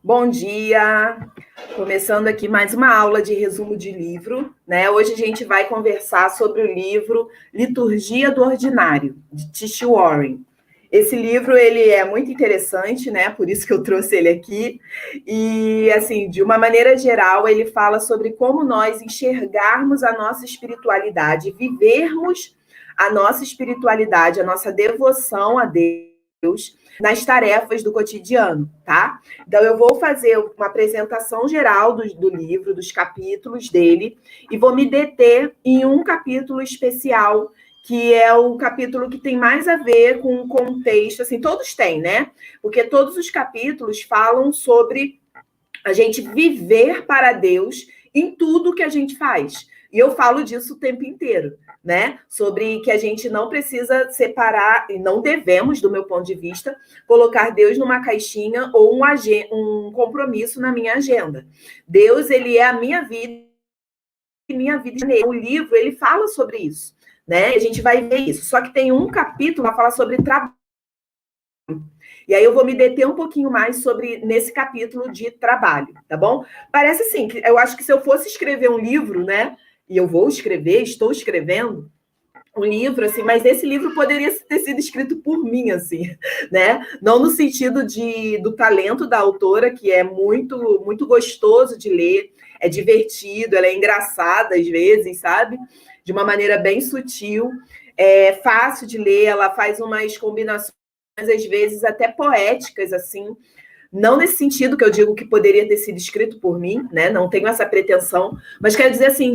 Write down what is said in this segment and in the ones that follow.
Bom dia! Começando aqui mais uma aula de resumo de livro, né? Hoje a gente vai conversar sobre o livro Liturgia do Ordinário, de T.C. Warren. Esse livro, ele é muito interessante, né? Por isso que eu trouxe ele aqui. E, assim, de uma maneira geral, ele fala sobre como nós enxergarmos a nossa espiritualidade, vivermos a nossa espiritualidade, a nossa devoção a Deus nas tarefas do cotidiano, tá? Então, eu vou fazer uma apresentação geral do livro, dos capítulos dele, e vou me deter em um capítulo especial, que é o capítulo que tem mais a ver com o contexto, assim, todos têm, né? Porque todos os capítulos falam sobre a gente viver para Deus em tudo que a gente faz. E eu falo disso o tempo inteiro, né? Sobre que a gente não precisa separar, e não devemos, do meu ponto de vista, colocar Deus numa caixinha ou um compromisso na minha agenda. Deus, ele é a minha vida e minha vida nele. O livro, ele fala sobre isso, né? A gente vai ver isso. Só que tem um capítulo que fala sobre trabalho. E aí eu vou me deter um pouquinho mais nesse capítulo de trabalho, tá bom? Parece assim, que eu acho que se eu fosse escrever um livro, né? E eu vou escrever, estou escrevendo um livro, assim, mas esse livro poderia ter sido escrito por mim, assim, né? Não no sentido do talento da autora, que é muito, muito gostoso de ler, é divertido, ela é engraçada às vezes, sabe? De uma maneira bem sutil, é fácil de ler, ela faz umas combinações, às vezes até poéticas, assim, não nesse sentido que eu digo que poderia ter sido escrito por mim, né? Não tenho essa pretensão, mas quero dizer assim,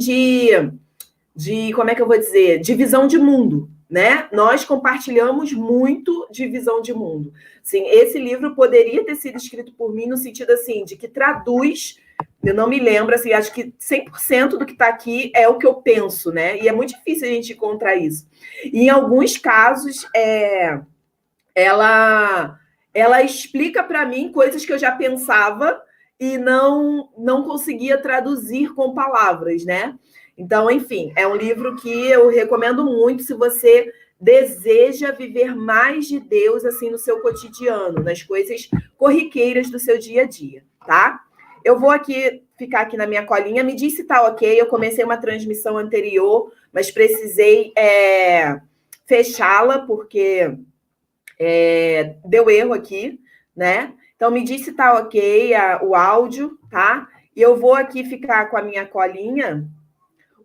como é que eu vou dizer? De visão de mundo, né? Nós compartilhamos muito de visão de mundo. Sim, esse livro poderia ter sido escrito por mim no sentido assim, de que traduz, eu não me lembro, assim, acho que 100% do que está aqui é o que eu penso, né? E é muito difícil a gente encontrar isso. E em alguns casos, ela explica para mim coisas que eu já pensava e não conseguia traduzir com palavras, né? Então, enfim, é um livro que eu recomendo muito se você deseja viver mais de Deus assim no seu cotidiano, nas coisas corriqueiras do seu dia a dia, tá? Eu vou ficar aqui na minha colinha, me diz se tá ok. Eu comecei uma transmissão anterior, mas precisei fechá-la porque deu erro aqui, né? Então, me diz se tá ok o áudio, tá? E eu vou aqui ficar com a minha colinha.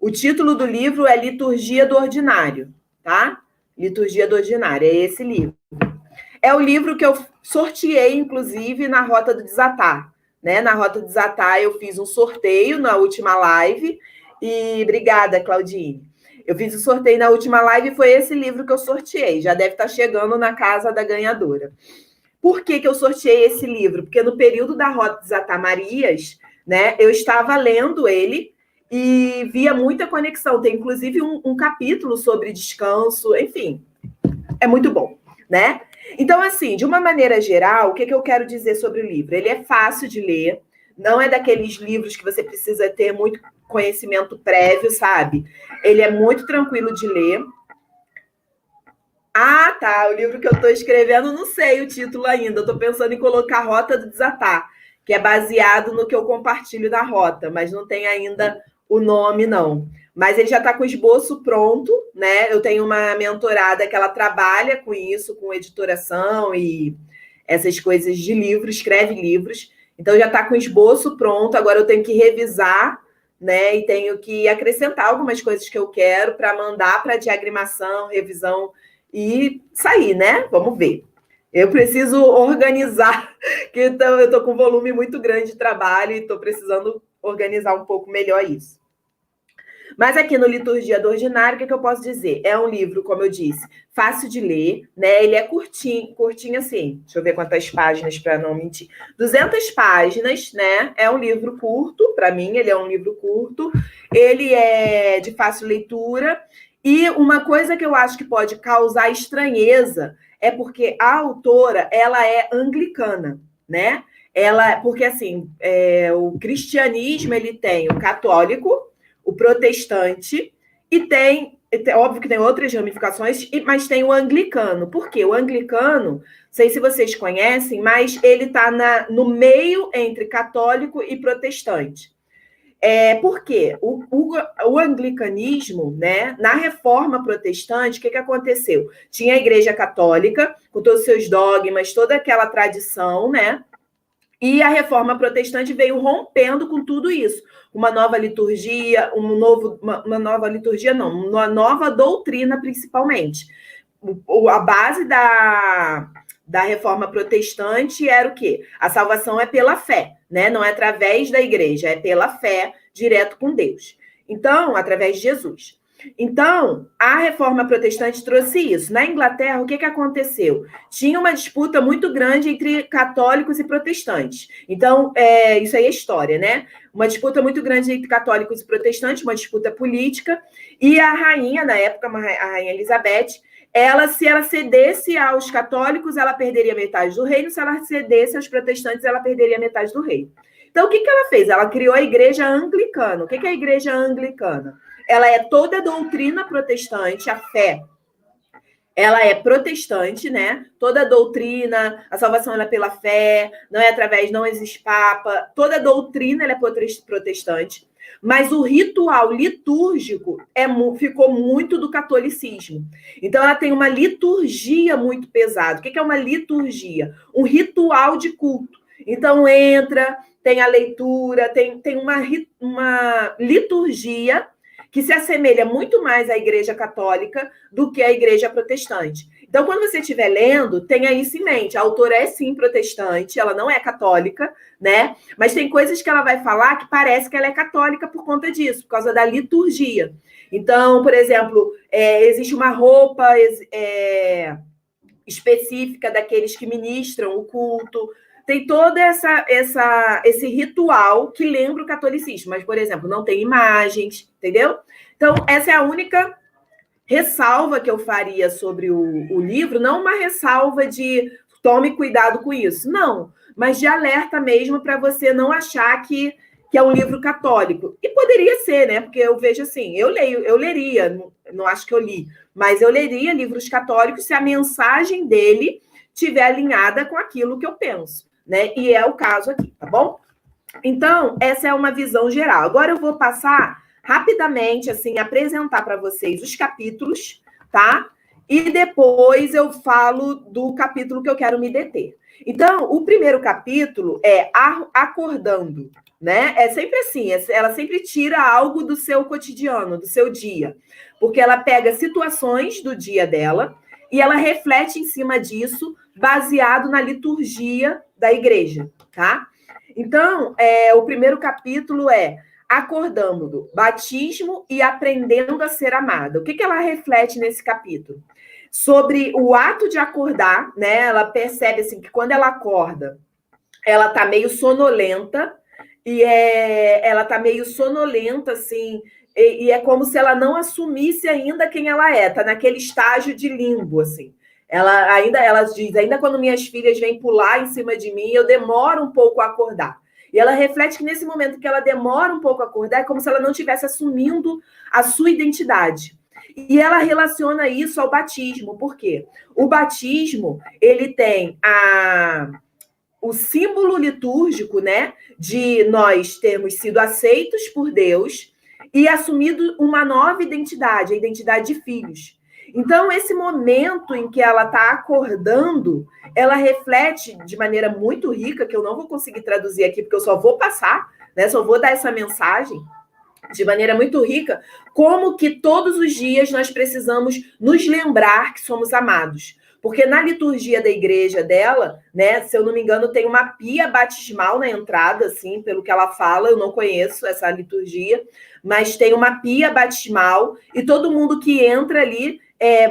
O título do livro é Liturgia do Ordinário, tá? Liturgia do Ordinário, é esse livro. É o livro que eu sorteei, inclusive, na Rota do Desatar, né? Na Rota do Desatar, eu fiz um sorteio na última live, e obrigada, Claudine. Eu fiz o sorteio na última live e foi esse livro que eu sorteei. Já deve estar chegando na casa da ganhadora. Por que eu sorteei esse livro? Porque no período da Rota dos Atamarias, né, eu estava lendo ele e via muita conexão. Tem, inclusive, um capítulo sobre descanso. Enfim, é muito bom, né? Então, assim, de uma maneira geral, o que eu quero dizer sobre o livro? Ele é fácil de ler, não é daqueles livros que você precisa ter muito conhecimento prévio, sabe? Ele é muito tranquilo de ler. Ah, tá. O livro que eu estou escrevendo, não sei o título ainda. Eu estou pensando em colocar Rota do Desatar, que é baseado no que eu compartilho da Rota, mas não tem ainda o nome, não. Mas ele já está com o esboço pronto, né? Eu tenho uma mentorada que ela trabalha com isso, com editoração e essas coisas de livro, escreve livros. Então já está com o esboço pronto. Agora eu tenho que revisar, né? E tenho que acrescentar algumas coisas que eu quero para mandar para diagramação, revisão e sair, né? Vamos ver. Eu preciso organizar, que eu estou com um volume muito grande de trabalho e estou precisando organizar um pouco melhor isso. Mas aqui no Liturgia do Ordinário, o que eu posso dizer? É um livro, como eu disse, fácil de ler, né? Ele é curtinho, curtinho assim. Deixa eu ver quantas páginas para não mentir. 200 páginas, né? É um livro curto, para mim, ele é um livro curto. Ele é de fácil leitura. E uma coisa que eu acho que pode causar estranheza é porque a autora, ela é anglicana, né? Porque assim, o cristianismo ele tem o católico, o protestante e tem óbvio que tem outras ramificações, mas tem o anglicano. Por quê? O anglicano, não sei se vocês conhecem, mas ele está no meio entre católico e protestante. Por quê? O anglicanismo, né, na reforma protestante, o que aconteceu? Tinha a igreja católica, com todos os seus dogmas, toda aquela tradição, né? E a reforma protestante veio rompendo com tudo isso. Uma nova liturgia, uma nova liturgia, não, uma nova doutrina, principalmente. A base da reforma protestante era o quê? A salvação é pela fé, né? Não é através da igreja, é pela fé, direto com Deus. Então, através de Jesus. Então, a reforma protestante trouxe isso. Na Inglaterra, o que aconteceu? Tinha uma disputa muito grande entre católicos e protestantes. Então, isso aí é história, né? Uma disputa muito grande entre católicos e protestantes, uma disputa política, e a rainha, na época, a rainha Elizabeth, se ela cedesse aos católicos, ela perderia metade do reino, se ela cedesse aos protestantes, ela perderia metade do reino. Então, o que ela fez? Ela criou a igreja anglicana. O que é a igreja anglicana? Ela é toda a doutrina protestante, a fé. Ela é protestante, né? Toda a doutrina, a salvação é pela fé, não existe papa. Toda a doutrina ela é protestante. Mas o ritual litúrgico ficou muito do catolicismo. Então, ela tem uma liturgia muito pesada. O que é uma liturgia? Um ritual de culto. Então, tem a leitura, tem uma liturgia que se assemelha muito mais à igreja católica do que à igreja protestante. Então, quando você estiver lendo, tenha isso em mente. A autora é, sim, protestante, ela não é católica, né? Mas tem coisas que ela vai falar que parece que ela é católica por conta disso, por causa da liturgia. Então, por exemplo, existe uma roupa específica daqueles que ministram o culto. Tem todo esse ritual que lembra o catolicismo, mas, por exemplo, não tem imagens, entendeu? Então, essa é a única ressalva que eu faria sobre o livro, não uma ressalva de tome cuidado com isso, não, mas de alerta mesmo para você não achar que é um livro católico. E poderia ser, né? Porque eu vejo assim, eu leria, não acho que eu li, mas eu leria livros católicos se a mensagem dele estiver alinhada com aquilo que eu penso, né? E é o caso aqui, tá bom? Então, essa é uma visão geral. Agora eu vou passar rapidamente, assim, apresentar para vocês os capítulos, tá? E depois eu falo do capítulo que eu quero me deter. Então, o primeiro capítulo é Acordando, né? É sempre assim, ela sempre tira algo do seu cotidiano, do seu dia, porque ela pega situações do dia dela e ela reflete em cima disso, baseado na liturgia da igreja, tá? Então, o primeiro capítulo é Acordando, batismo e aprendendo a ser amada. O que ela reflete nesse capítulo? Sobre o ato de acordar, né? Ela percebe assim que quando ela acorda, ela tá meio sonolenta e ela tá meio sonolenta assim, e é como se ela não assumisse ainda quem ela é, tá naquele estágio de limbo assim. Ela diz, ainda quando minhas filhas vêm pular em cima de mim, eu demoro um pouco a acordar. E ela reflete que nesse momento que ela demora um pouco a acordar, é como se ela não estivesse assumindo a sua identidade. E ela relaciona isso ao batismo. Por quê? O batismo, ele tem o símbolo litúrgico, né, de nós termos sido aceitos por Deus e assumido uma nova identidade, a identidade de filhos. Então, esse momento em que ela está acordando, ela reflete de maneira muito rica, que eu não vou conseguir traduzir aqui, porque eu só vou passar, né? Só vou dar essa mensagem de maneira muito rica, como que todos os dias nós precisamos nos lembrar que somos amados. Porque na liturgia da igreja dela, né, se eu não me engano, tem uma pia batismal na entrada, assim, pelo que ela fala, eu não conheço essa liturgia, mas tem uma pia batismal e todo mundo que entra ali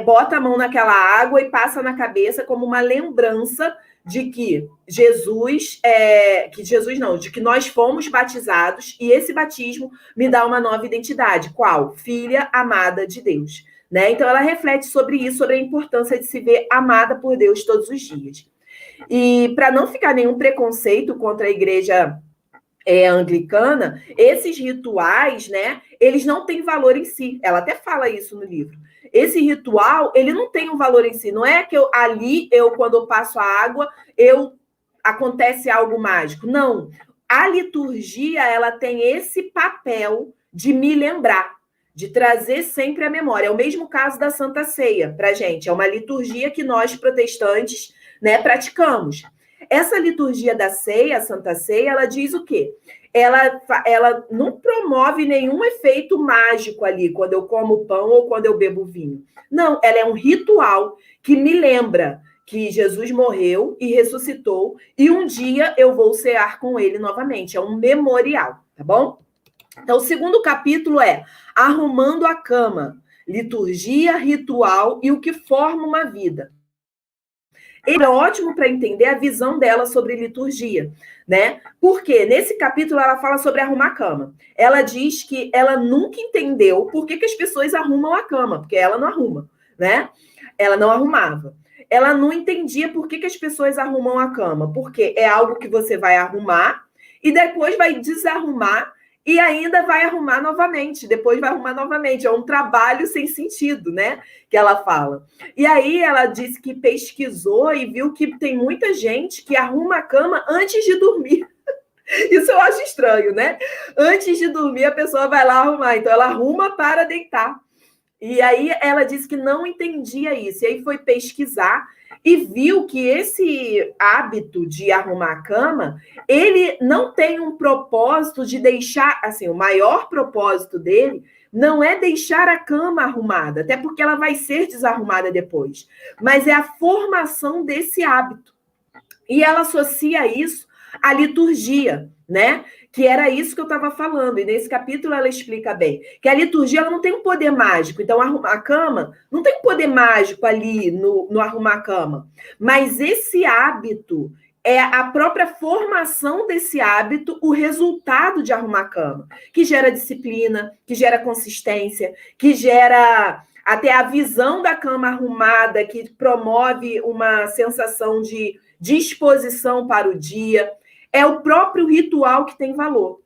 bota a mão naquela água e passa na cabeça como uma lembrança de que de que nós fomos batizados e esse batismo me dá uma nova identidade. Qual? Filha amada de Deus. Né? Então, ela reflete sobre isso, sobre a importância de se ver amada por Deus todos os dias. E para não ficar nenhum preconceito contra a igreja anglicana, esses rituais, né, eles não têm valor em si. Ela até fala isso no livro. Esse ritual, ele não tem um valor em si. Não é que quando eu passo a água, acontece algo mágico. Não. A liturgia, ela tem esse papel de me lembrar, de trazer sempre a memória. É o mesmo caso da Santa Ceia para a gente. É uma liturgia que nós, protestantes, né, praticamos. Essa liturgia da ceia, a Santa Ceia, ela diz o quê? Ela não promove nenhum efeito mágico ali, quando eu como pão ou quando eu bebo vinho. Não, ela é um ritual que me lembra que Jesus morreu e ressuscitou, e um dia eu vou cear com ele novamente. É um memorial, tá bom? Então, o segundo capítulo é Arrumando a Cama, liturgia, ritual e o que forma uma vida. Ele é ótimo para entender a visão dela sobre liturgia, né? Porque nesse capítulo ela fala sobre arrumar a cama. Ela diz que ela nunca entendeu por que as pessoas arrumam a cama, porque ela não arruma, né? Ela não arrumava. Ela não entendia por que as pessoas arrumam a cama, porque é algo que você vai arrumar e depois vai desarrumar e ainda vai arrumar novamente, depois vai arrumar novamente. É um trabalho sem sentido, né? Que ela fala. E aí ela disse que pesquisou e viu que tem muita gente que arruma a cama antes de dormir. Isso eu acho estranho, né? Antes de dormir, a pessoa vai lá arrumar. Então, ela arruma para deitar. E aí ela disse que não entendia isso. E aí foi pesquisar e viu que esse hábito de arrumar a cama, ele não tem um propósito de deixar, assim, o maior propósito dele não é deixar a cama arrumada, até porque ela vai ser desarrumada depois, mas é a formação desse hábito. E ela associa isso à liturgia, né? Que era isso que eu estava falando. E nesse capítulo ela explica bem que a liturgia ela não tem um poder mágico. Então, arrumar a cama não tem um poder mágico ali no arrumar a cama. Mas esse hábito é a própria formação desse hábito, o resultado de arrumar a cama, que gera disciplina, que gera consistência, que gera até a visão da cama arrumada, que promove uma sensação de disposição para o dia. É o próprio ritual que tem valor.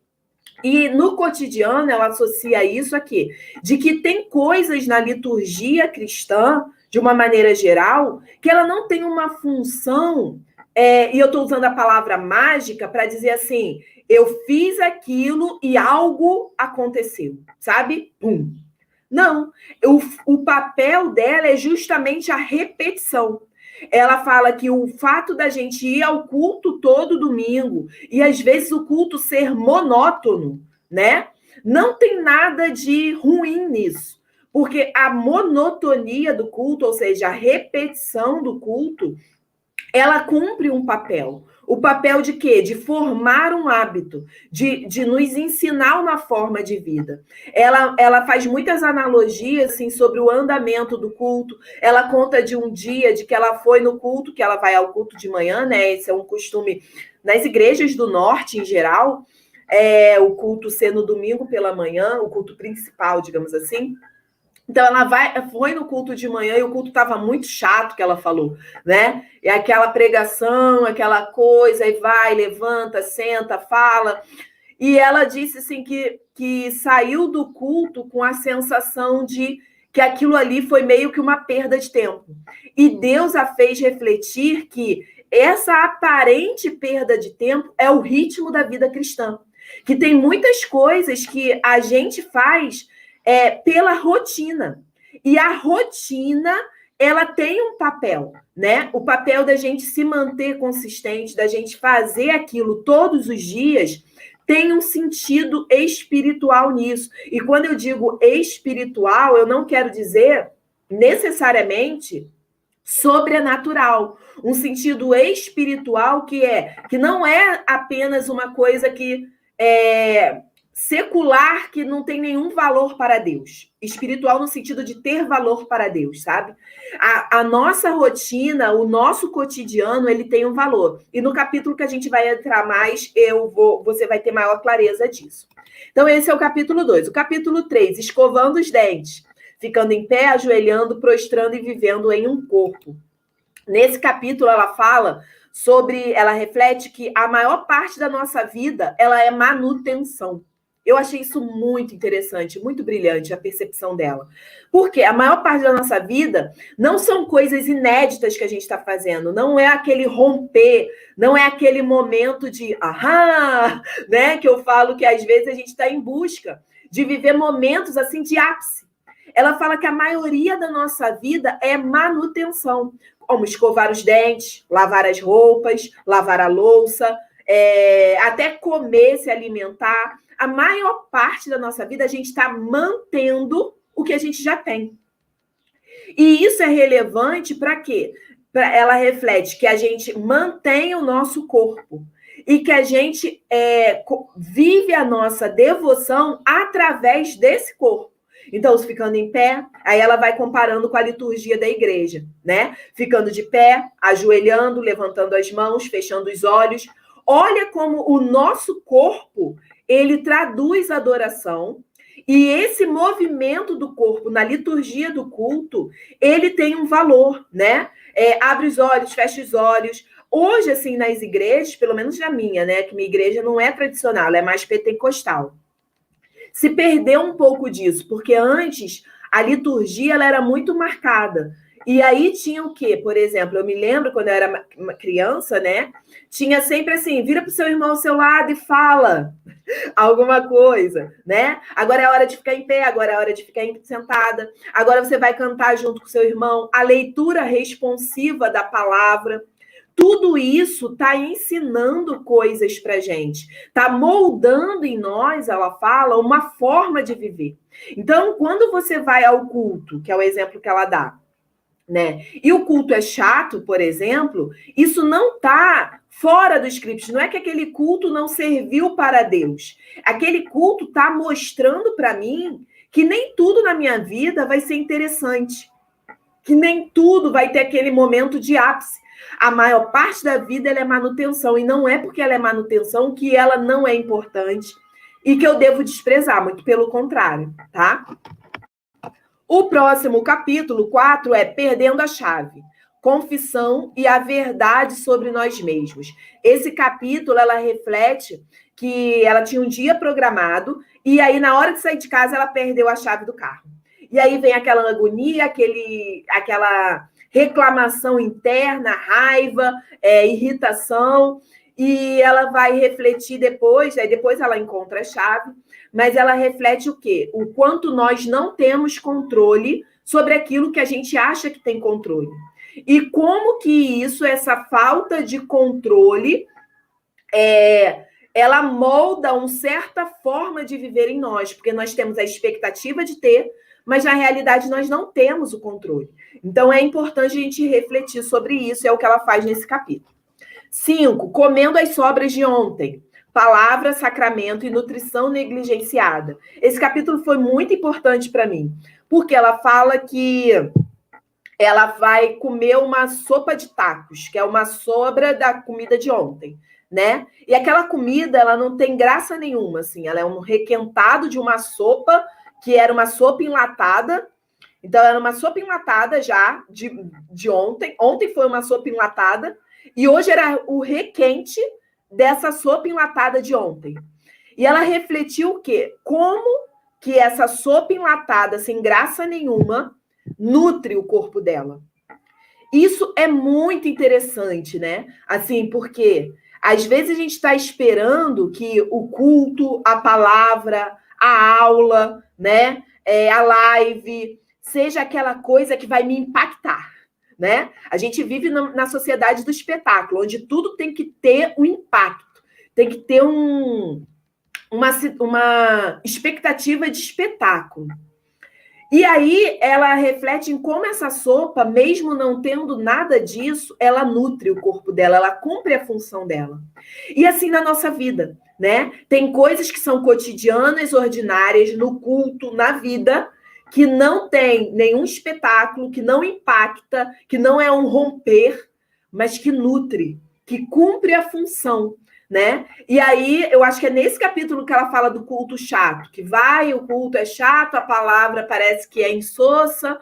E no cotidiano, ela associa isso aqui, de que tem coisas na liturgia cristã, de uma maneira geral, que ela não tem uma função, e eu estou usando a palavra mágica para dizer assim, eu fiz aquilo e algo aconteceu, sabe? Pum. Não, o papel dela é justamente a repetição. Ela fala que o fato da gente ir ao culto todo domingo e às vezes o culto ser monótono, né? Não tem nada de ruim nisso, porque a monotonia do culto, ou seja, a repetição do culto, ela cumpre um papel. O papel de quê? De formar um hábito, de nos ensinar uma forma de vida. Ela faz muitas analogias assim, sobre o andamento do culto. Ela conta de um dia de que ela foi no culto, que ela vai ao culto de manhã, né? Esse é um costume nas igrejas do norte, em geral, o culto ser no domingo pela manhã, o culto principal, digamos assim. Então, ela foi no culto de manhã e o culto estava muito chato, que ela falou, né? É aquela pregação, aquela coisa, aí vai, levanta, senta, fala. E ela disse assim que saiu do culto com a sensação de que aquilo ali foi meio que uma perda de tempo. E Deus a fez refletir que essa aparente perda de tempo é o ritmo da vida cristã. Que tem muitas coisas que a gente faz pela rotina. E a rotina, ela tem um papel, né? O papel da gente se manter consistente, da gente fazer aquilo todos os dias, tem um sentido espiritual nisso. E quando eu digo espiritual, eu não quero dizer necessariamente sobrenatural. Um sentido espiritual que não é apenas uma coisa que secular, que não tem nenhum valor para Deus. Espiritual no sentido de ter valor para Deus, sabe? A nossa rotina, o nosso cotidiano, ele tem um valor. E no capítulo que a gente vai entrar mais, você vai ter maior clareza disso. Então, esse é o capítulo 2. O capítulo 3, escovando os dentes, ficando em pé, ajoelhando, prostrando e vivendo em um corpo. Nesse capítulo, ela fala ela reflete que a maior parte da nossa vida, ela é manutenção. Eu achei isso muito interessante, muito brilhante a percepção dela. Porque a maior parte da nossa vida não são coisas inéditas que a gente está fazendo, não é aquele romper, não é aquele momento de ahá, né? Que eu falo que às vezes a gente está em busca de viver momentos assim de ápice. Ela fala que a maioria da nossa vida é manutenção, como escovar os dentes, lavar as roupas, lavar a louça, até comer, se alimentar. A maior parte da nossa vida a gente está mantendo o que a gente já tem. E isso é relevante para quê? Ela reflete que a gente mantém o nosso corpo e que a gente vive a nossa devoção através desse corpo. Então, ficando em pé, aí ela vai comparando com a liturgia da igreja, né? Ficando de pé, ajoelhando, levantando as mãos, fechando os olhos. Olha como o nosso corpo, ele traduz a adoração, e esse movimento do corpo na liturgia do culto, ele tem um valor, né? Abre os olhos, fecha os olhos. Hoje, assim, nas igrejas, pelo menos na minha, né? Que minha igreja não é tradicional, ela é mais pentecostal. Se perdeu um pouco disso, porque antes a liturgia ela era muito marcada. E aí tinha o quê? Por exemplo, eu me lembro quando eu era uma criança, né? Tinha sempre assim, vira para o seu irmão ao seu lado e fala alguma coisa, né? Agora é hora de ficar em pé, agora é hora de ficar sentada. Agora você vai cantar junto com seu irmão. A leitura responsiva da palavra. Tudo isso está ensinando coisas para gente, está moldando em nós, ela fala, uma forma de viver. Então, quando você vai ao culto, que é o exemplo que ela dá, né? E o culto é chato, por exemplo, isso não está fora do script. Não é que aquele culto não serviu para Deus. Aquele culto está mostrando para mim que nem tudo na minha vida vai ser interessante, que nem tudo vai ter aquele momento de ápice. A maior parte da vida ela é manutenção, e não é porque ela é manutenção que ela não é importante e que eu devo desprezar, muito pelo contrário, tá? O próximo capítulo, 4, é Perdendo a Chave, Confissão e a Verdade sobre Nós Mesmos. Esse capítulo, ela reflete que ela tinha um dia programado e aí, na hora de sair de casa, ela perdeu a chave do carro. E aí vem aquela agonia, aquela reclamação interna, raiva, irritação, e ela vai refletir depois, aí depois ela encontra a chave, mas ela reflete o quê? O quanto nós não temos controle sobre aquilo que a gente acha que tem controle. E como que isso, essa falta de controle, ela molda uma certa forma de viver em nós, porque nós temos a expectativa de ter, mas na realidade nós não temos o controle. Então é importante a gente refletir sobre isso, é o que ela faz nesse capítulo. 5, comendo as sobras de ontem. Palavra, sacramento e nutrição negligenciada. Esse capítulo foi muito importante para mim, porque ela fala que ela vai comer uma sopa de tacos, que é uma sobra da comida de ontem, né? E aquela comida, ela não tem graça nenhuma, assim. Ela é um requentado de uma sopa, que era uma sopa enlatada. Então, era uma sopa enlatada já de ontem. Ontem foi uma sopa enlatada. E hoje era o requente dessa sopa enlatada de ontem. E ela refletiu o quê? Como que essa sopa enlatada, sem graça nenhuma, nutre o corpo dela. Isso é muito interessante, né? Assim, porque às vezes a gente está esperando que o culto, a palavra, a aula, né, a live, seja aquela coisa que vai me impactar, né? A gente vive na sociedade do espetáculo, onde tudo tem que ter um impacto, tem que ter uma expectativa de espetáculo. E aí ela reflete em como essa sopa, mesmo não tendo nada disso, ela nutre o corpo dela, ela cumpre a função dela. E assim na nossa vida, né? Tem coisas que são cotidianas, ordinárias, no culto, na vida, que não tem nenhum espetáculo, que não impacta, que não é um romper, mas que nutre, que cumpre a função, né? E aí, eu acho que é nesse capítulo que ela fala do culto chato, que o culto é chato, a palavra parece que é insossa,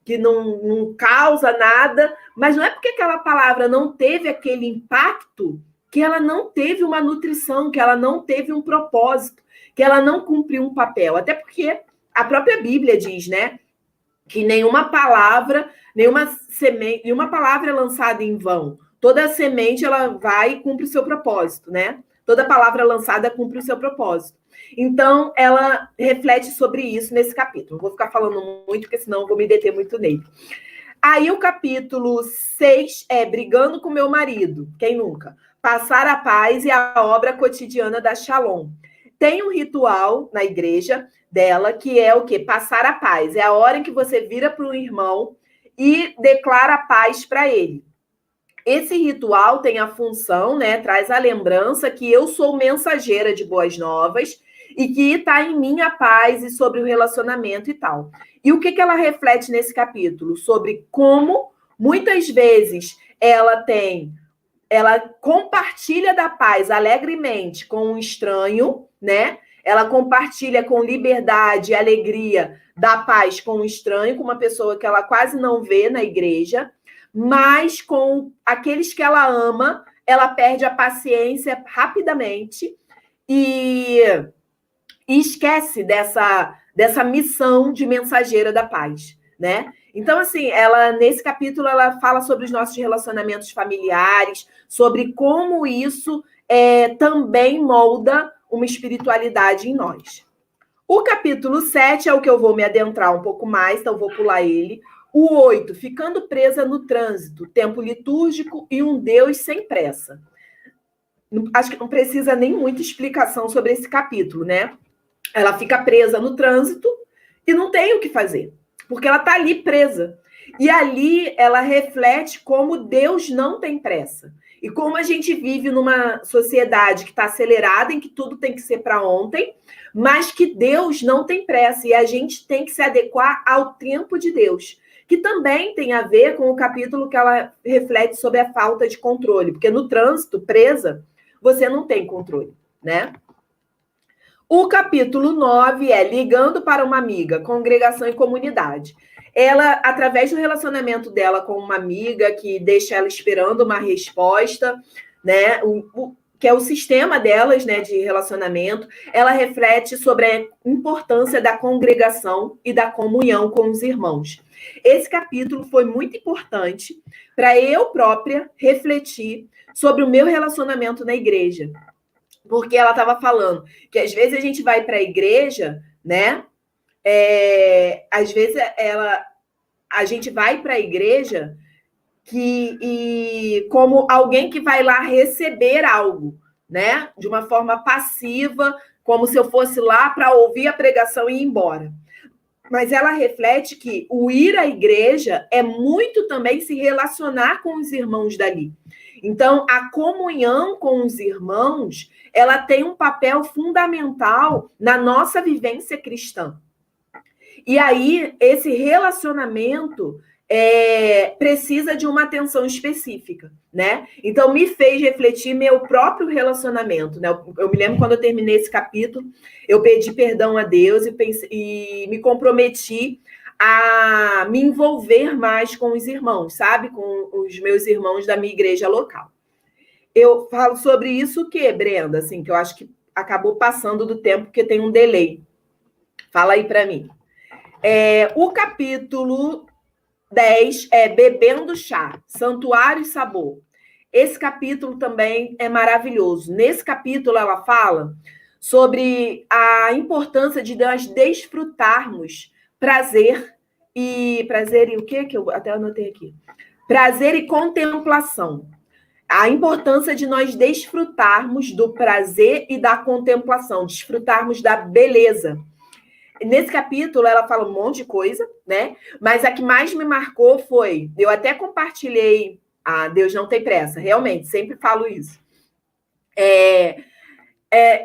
que não causa nada, mas não é porque aquela palavra não teve aquele impacto que ela não teve uma nutrição, que ela não teve um propósito, que ela não cumpriu um papel. Até porque a própria Bíblia diz, né, que nenhuma palavra é lançada em vão. Toda semente ela vai e cumpre o seu propósito, né? Toda palavra lançada cumpre o seu propósito. Então, ela reflete sobre isso nesse capítulo. Não vou ficar falando muito, porque senão eu vou me deter muito nele. Aí o capítulo 6 é Brigando com meu marido. Quem nunca? Passar a paz e a obra cotidiana da Shalom. Tem um ritual na igreja dela que é o quê? Passar a paz. É a hora em que você vira para o irmão e declara a paz para ele. Esse ritual tem a função, né? Traz a lembrança que eu sou mensageira de boas novas e que está em mim a paz e sobre o relacionamento e tal. E o que ela reflete nesse capítulo? Sobre como, muitas vezes, ela compartilha da paz alegremente com um estranho, né? Ela compartilha com liberdade e alegria da paz com um estranho, com uma pessoa que ela quase não vê na igreja, mas com aqueles que ela ama, ela perde a paciência rapidamente e esquece dessa missão de mensageira da paz, né? Então, assim, nesse capítulo, ela fala sobre os nossos relacionamentos familiares, sobre como isso também molda uma espiritualidade em nós. O capítulo 7 é o que eu vou me adentrar um pouco mais, então vou pular ele. O 8, ficando presa no trânsito, tempo litúrgico e um Deus sem pressa. Acho que não precisa nem muita explicação sobre esse capítulo, né? Ela fica presa no trânsito e não tem o que fazer, porque ela está ali presa. E ali ela reflete como Deus não tem pressa. E como a gente vive numa sociedade que está acelerada, em que tudo tem que ser para ontem, mas que Deus não tem pressa. E a gente tem que se adequar ao tempo de Deus, que também tem a ver com o capítulo que ela reflete sobre a falta de controle. Porque no trânsito, presa, você não tem controle, né? O capítulo 9 é Ligando para uma amiga, congregação e comunidade. Ela, através do relacionamento dela com uma amiga, que deixa ela esperando uma resposta, né? Que é o sistema delas, né, de relacionamento, ela reflete sobre a importância da congregação e da comunhão com os irmãos. Esse capítulo foi muito importante para eu própria refletir sobre o meu relacionamento na igreja. Porque ela estava falando que às vezes a gente vai para a igreja, né? Às vezes a gente vai para a igreja como alguém que vai lá receber algo, né? De uma forma passiva, como se eu fosse lá para ouvir a pregação e ir embora. Mas ela reflete que o ir à igreja é muito também se relacionar com os irmãos dali. Então, a comunhão com os irmãos, ela tem um papel fundamental na nossa vivência cristã. E aí, esse relacionamento precisa de uma atenção específica, né? Então, me fez refletir meu próprio relacionamento, né? Eu me lembro quando eu terminei esse capítulo, eu pedi perdão a Deus e me comprometi a me envolver mais com os irmãos, sabe? Com os meus irmãos da minha igreja local. Eu falo sobre isso o quê, Brenda? Assim, que eu acho que acabou passando do tempo, porque tem um delay. Fala aí para mim. O capítulo 10 é Bebendo Chá, Santuário e Sabor. Esse capítulo também é maravilhoso. Nesse capítulo, ela fala sobre a importância de nós desfrutarmos prazer e o quê? Que eu até anotei aqui. Prazer e contemplação. A importância de nós desfrutarmos do prazer e da contemplação, desfrutarmos da beleza. Nesse capítulo, ela fala um monte de coisa, né? Mas a que mais me marcou foi... Eu até compartilhei... Deus não tem pressa. Realmente, sempre falo isso.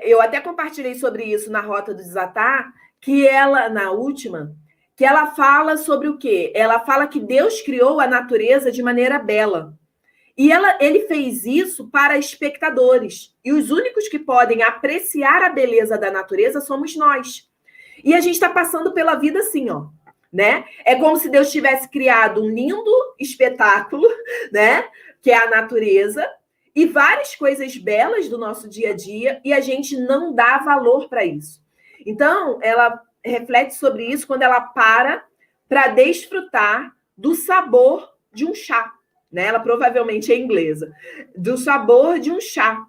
Eu até compartilhei sobre isso na Rota do Desatar, que ela, na última, que ela fala sobre o quê? Ela fala que Deus criou a natureza de maneira bela. E ele fez isso para espectadores. E os únicos que podem apreciar a beleza da natureza somos nós. E a gente está passando pela vida assim, ó, né? É como se Deus tivesse criado um lindo espetáculo, né? Que é a natureza, e várias coisas belas do nosso dia a dia, e a gente não dá valor para isso. Então, ela reflete sobre isso quando ela para desfrutar do sabor de um chá, né? Ela provavelmente é inglesa, do sabor de um chá.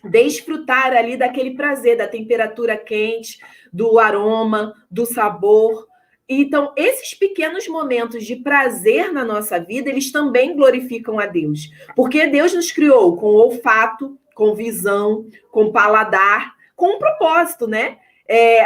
Desfrutar ali daquele prazer, da temperatura quente, do aroma, do sabor. Então, esses pequenos momentos de prazer na nossa vida, eles também glorificam a Deus. Porque Deus nos criou com olfato, com visão, com paladar, com um propósito, né?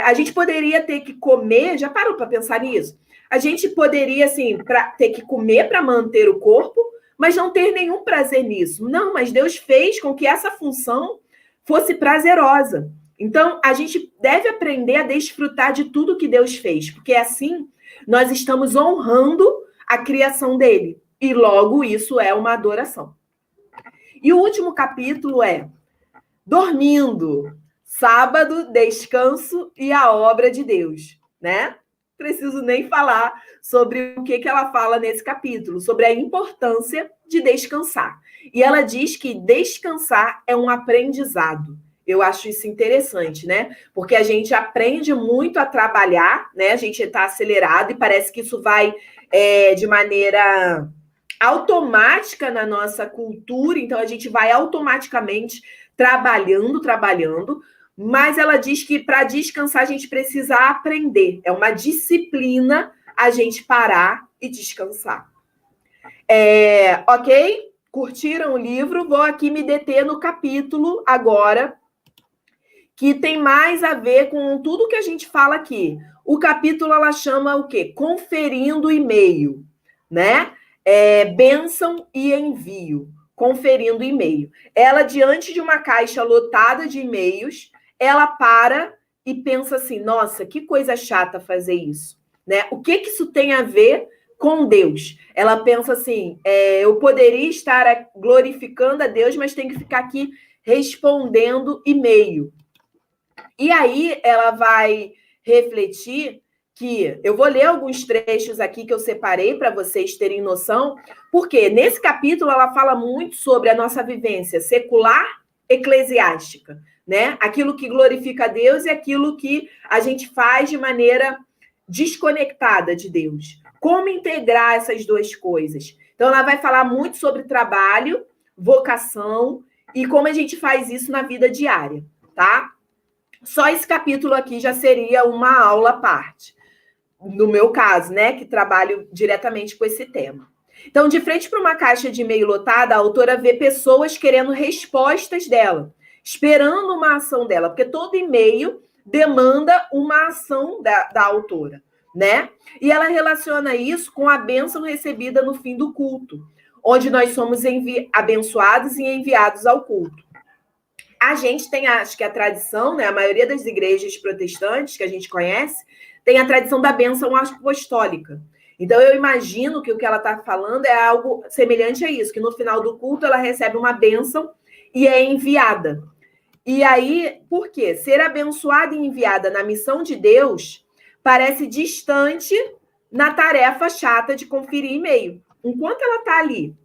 A gente poderia ter que comer, já parou para pensar nisso? A gente poderia, assim, ter que comer para manter o corpo, mas não ter nenhum prazer nisso. Não, mas Deus fez com que essa função fosse prazerosa. Então, a gente deve aprender a desfrutar de tudo que Deus fez, porque assim nós estamos honrando a criação dele. E logo isso é uma adoração. E o último capítulo é dormindo, sábado, descanso e a obra de Deus, né? Preciso nem falar sobre o que ela fala nesse capítulo, sobre a importância de descansar. E ela diz que descansar é um aprendizado. Eu acho isso interessante, né? Porque a gente aprende muito a trabalhar, né? A gente está acelerado e parece que isso vai de maneira automática na nossa cultura, então a gente vai automaticamente trabalhando, mas ela diz que para descansar a gente precisa aprender. É uma disciplina a gente parar e descansar. Ok? Curtiram o livro? Vou aqui me deter no capítulo agora, que tem mais a ver com tudo que a gente fala aqui. O capítulo ela chama o quê? Conferindo e-mail, né? Bênção e envio. Conferindo e-mail. Ela, diante de uma caixa lotada de e-mails, ela para e pensa assim, nossa, que coisa chata fazer isso, né? O que isso tem a ver com Deus? Ela pensa assim, eu poderia estar glorificando a Deus, mas tem que ficar aqui respondendo e-mail. E aí ela vai refletir que eu vou ler alguns trechos aqui que eu separei para vocês terem noção, porque nesse capítulo ela fala muito sobre a nossa vivência secular eclesiástica, né? Aquilo que glorifica a Deus e aquilo que a gente faz de maneira desconectada de Deus. Como integrar essas duas coisas? Então ela vai falar muito sobre trabalho, vocação e como a gente faz isso na vida diária, tá? Só esse capítulo aqui já seria uma aula à parte. No meu caso, né, que trabalho diretamente com esse tema. Então, de frente para uma caixa de e-mail lotada, a autora vê pessoas querendo respostas dela, esperando uma ação dela, porque todo e-mail demanda uma ação da autora, né? E ela relaciona isso com a bênção recebida no fim do culto, onde nós somos abençoados e enviados ao culto. A gente tem, acho que a tradição, né? A maioria das igrejas protestantes que a gente conhece tem a tradição da bênção apostólica. Então, eu imagino que o que ela está falando é algo semelhante a isso, que no final do culto ela recebe uma bênção e é enviada. E aí, por quê? Ser abençoada e enviada na missão de Deus parece distante na tarefa chata de conferir e-mail. Enquanto ela está ali,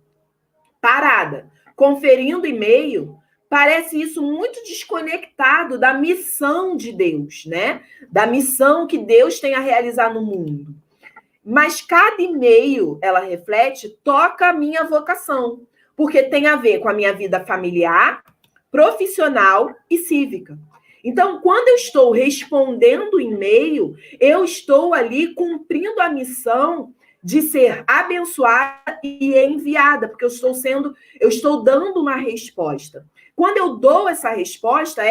parada, conferindo e-mail, parece isso muito desconectado da missão de Deus, né? Da missão que Deus tem a realizar no mundo. Mas cada e-mail, ela reflete, toca a minha vocação, porque tem a ver com a minha vida familiar, profissional e cívica. Então, quando eu estou respondendo e-mail, eu estou ali cumprindo a missão de ser abençoada e enviada, porque eu estou dando uma resposta. Quando eu dou essa resposta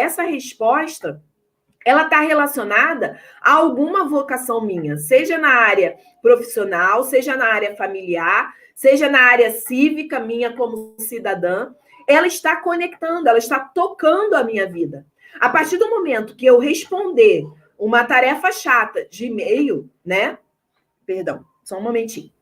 ela está relacionada a alguma vocação minha, seja na área profissional, seja na área familiar, seja na área cívica minha como cidadã. Ela está conectando, ela está tocando a minha vida. A partir do momento que eu responder uma tarefa chata de e-mail, né? Perdão, só um momentinho.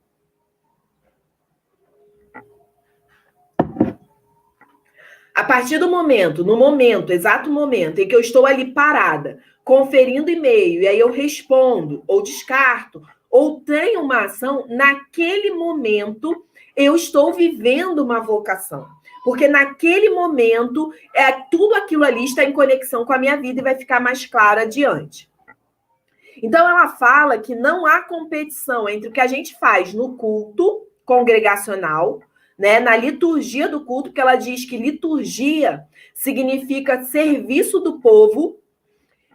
A partir do momento, exato momento, em que eu estou ali parada, conferindo e-mail, e aí eu respondo, ou descarto, ou tenho uma ação, naquele momento eu estou vivendo uma vocação. Porque naquele momento, tudo aquilo ali está em conexão com a minha vida e vai ficar mais claro adiante. Então, ela fala que não há competição entre o que a gente faz no culto congregacional, né, na liturgia do culto, porque ela diz que liturgia significa serviço do povo.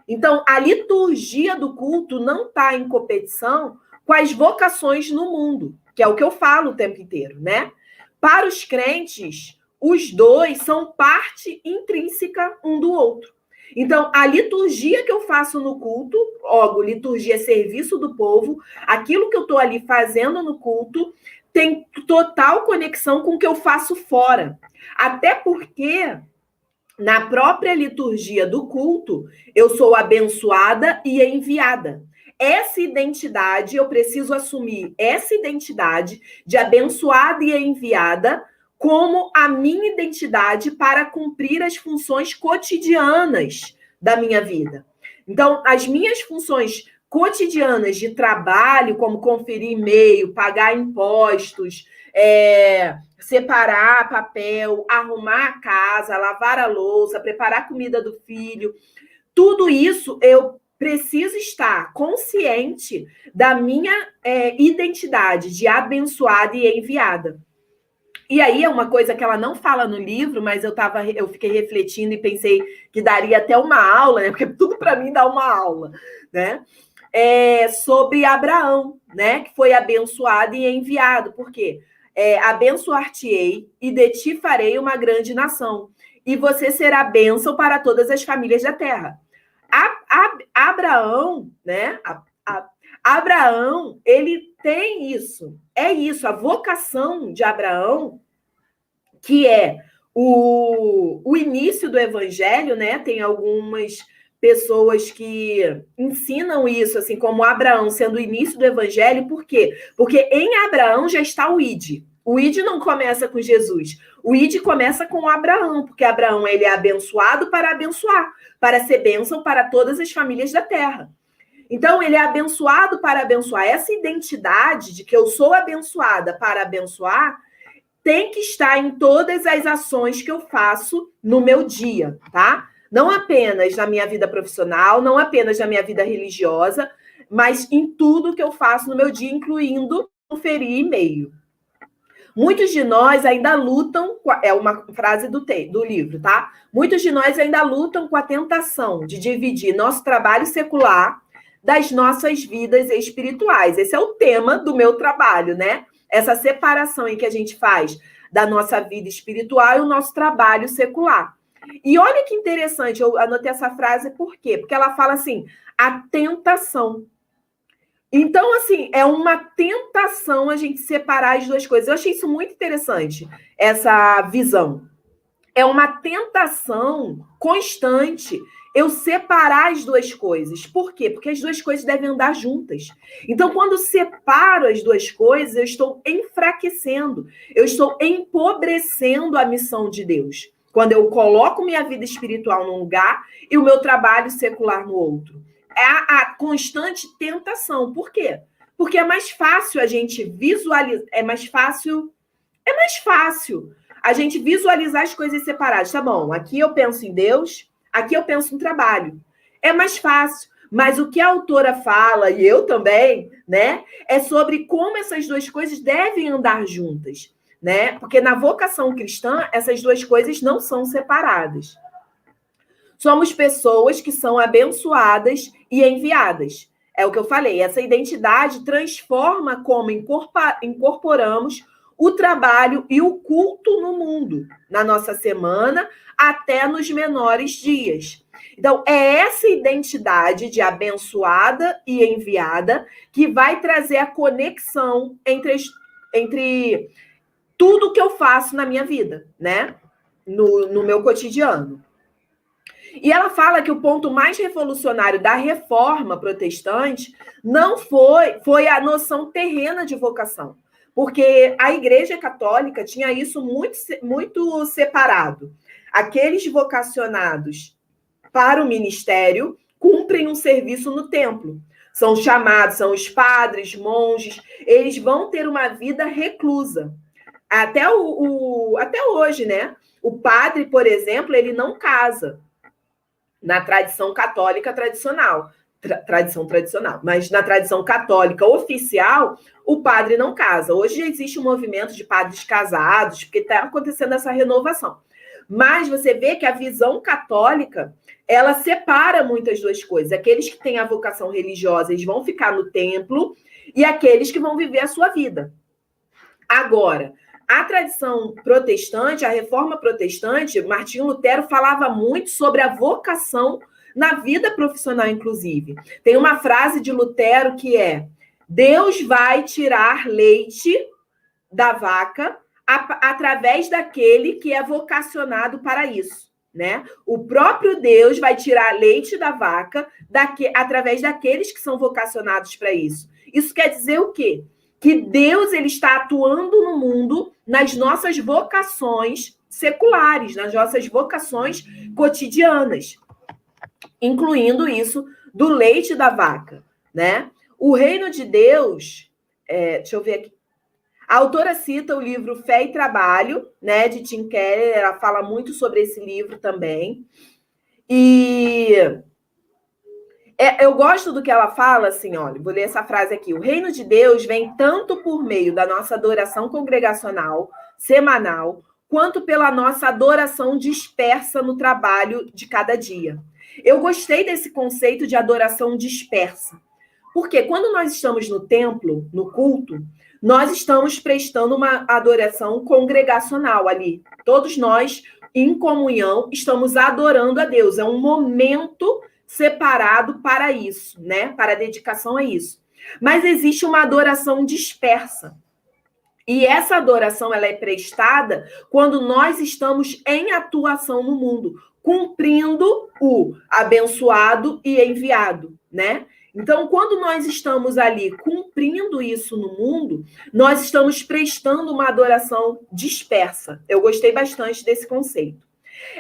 Então, a liturgia do culto não está em competição com as vocações no mundo, que é o que eu falo o tempo inteiro, né? Para os crentes, os dois são parte intrínseca um do outro. Então, a liturgia que eu faço no culto, liturgia é serviço do povo, aquilo que eu estou ali fazendo no culto tem total conexão com o que eu faço fora. Até porque, na própria liturgia do culto, eu sou abençoada e enviada. Essa identidade, eu preciso assumir essa identidade de abençoada e enviada como a minha identidade para cumprir as funções cotidianas da minha vida. Então, as minhas funções cotidianas de trabalho, como conferir e-mail, pagar impostos, separar papel, arrumar a casa, lavar a louça, preparar a comida do filho, tudo isso eu preciso estar consciente da minha identidade de abençoada e enviada. E aí é uma coisa que ela não fala no livro, mas eu fiquei refletindo e pensei que daria até uma aula, né? Porque tudo para mim dá uma aula, né? Sobre Abraão, né? Que foi abençoado e enviado. Por quê? Abençoar-te-ei e de ti farei uma grande nação. E você será bênção para todas as famílias da terra. Abraão, né? Abraão, ele tem isso. É isso, a vocação de Abraão, que é o início do evangelho, né? Tem algumas pessoas que ensinam isso, assim, como Abraão sendo o início do evangelho. Por quê? Porque em Abraão já está o ID. O ID não começa com Jesus. O ID começa com Abraão, porque Abraão ele é abençoado para abençoar, para ser bênção para todas as famílias da terra. Então, ele é abençoado para abençoar. Essa identidade de que eu sou abençoada para abençoar tem que estar em todas as ações que eu faço no meu dia, tá? Não apenas na minha vida profissional, não apenas na minha vida religiosa, mas em tudo que eu faço no meu dia, incluindo conferir e-mail. Muitos de nós ainda lutam, é uma frase do livro, tá? Muitos de nós ainda lutam com a tentação de dividir nosso trabalho secular das nossas vidas espirituais. Esse é o tema do meu trabalho, né? Essa separação em que a gente faz da nossa vida espiritual e o nosso trabalho secular. E olha que interessante, eu anotei essa frase por quê? Porque ela fala assim, a tentação. Então, assim, é uma tentação a gente separar as duas coisas. Eu achei isso muito interessante, essa visão. É uma tentação constante eu separar as duas coisas. Por quê? Porque as duas coisas devem andar juntas. Então, quando separo as duas coisas, eu estou enfraquecendo, eu estou empobrecendo a missão de Deus. Quando eu coloco minha vida espiritual num lugar e o meu trabalho secular no outro. É a constante tentação. Por quê? Porque é mais fácil a gente visualizar, é mais fácil a gente visualizar as coisas separadas. Tá bom, aqui eu penso em Deus, aqui eu penso no trabalho. É mais fácil. Mas o que a autora fala, e eu também, né, é sobre como essas duas coisas devem andar juntas, né? Porque na vocação cristã, essas duas coisas não são separadas. Somos pessoas que são abençoadas e enviadas. É o que eu falei, essa identidade transforma como incorporamos o trabalho e o culto no mundo, na nossa semana, até nos menores dias. Então, é essa identidade de abençoada e enviada que vai trazer a conexão entre tudo que eu faço na minha vida, né? No meu cotidiano. E ela fala que o ponto mais revolucionário da reforma protestante não foi a noção terrena de vocação, porque a Igreja Católica tinha isso muito separado. Aqueles vocacionados para o ministério cumprem um serviço no templo. são chamados, são os padres, monges, eles vão ter uma vida reclusa. Até hoje, né? O padre, por exemplo, ele não casa na tradição católica tradicional. Tradição tradicional. Mas na tradição católica oficial, o padre não casa. Hoje existe um movimento de padres casados, porque está acontecendo essa renovação. Mas você vê que a visão católica, ela separa muitas duas coisas. Aqueles que têm a vocação religiosa, eles vão ficar no templo, e aqueles que vão viver a sua vida. Agora, a tradição protestante, a reforma protestante, Martinho Lutero falava muito sobre a vocação na vida profissional, inclusive. Tem uma frase de Lutero que é: Deus vai tirar leite da vaca através daquele que é vocacionado para isso, né? O próprio Deus vai tirar leite da vaca através daqueles que são vocacionados para isso. Isso quer dizer o quê? Que Deus ele está atuando no mundo nas nossas vocações seculares, nas nossas vocações cotidianas, incluindo isso do leite da vaca, né? O reino de Deus, deixa eu ver aqui. A autora cita o livro Fé e Trabalho, né, de Tim Keller, ela fala muito sobre esse livro também. E eu gosto do que ela fala, assim, olha, vou ler essa frase aqui. O reino de Deus vem tanto por meio da nossa adoração congregacional, semanal, quanto pela nossa adoração dispersa no trabalho de cada dia. Eu gostei desse conceito de adoração dispersa, porque quando nós estamos no templo, no culto, nós estamos prestando uma adoração congregacional ali. Todos nós, em comunhão, estamos adorando a Deus. É um momento separado para isso, né? Para a dedicação a isso. Mas existe uma adoração dispersa. E essa adoração ela é prestada quando nós estamos em atuação no mundo, cumprindo o abençoado e enviado, né? Então, quando nós estamos ali cumprindo isso no mundo, nós estamos prestando uma adoração dispersa. Eu gostei bastante desse conceito.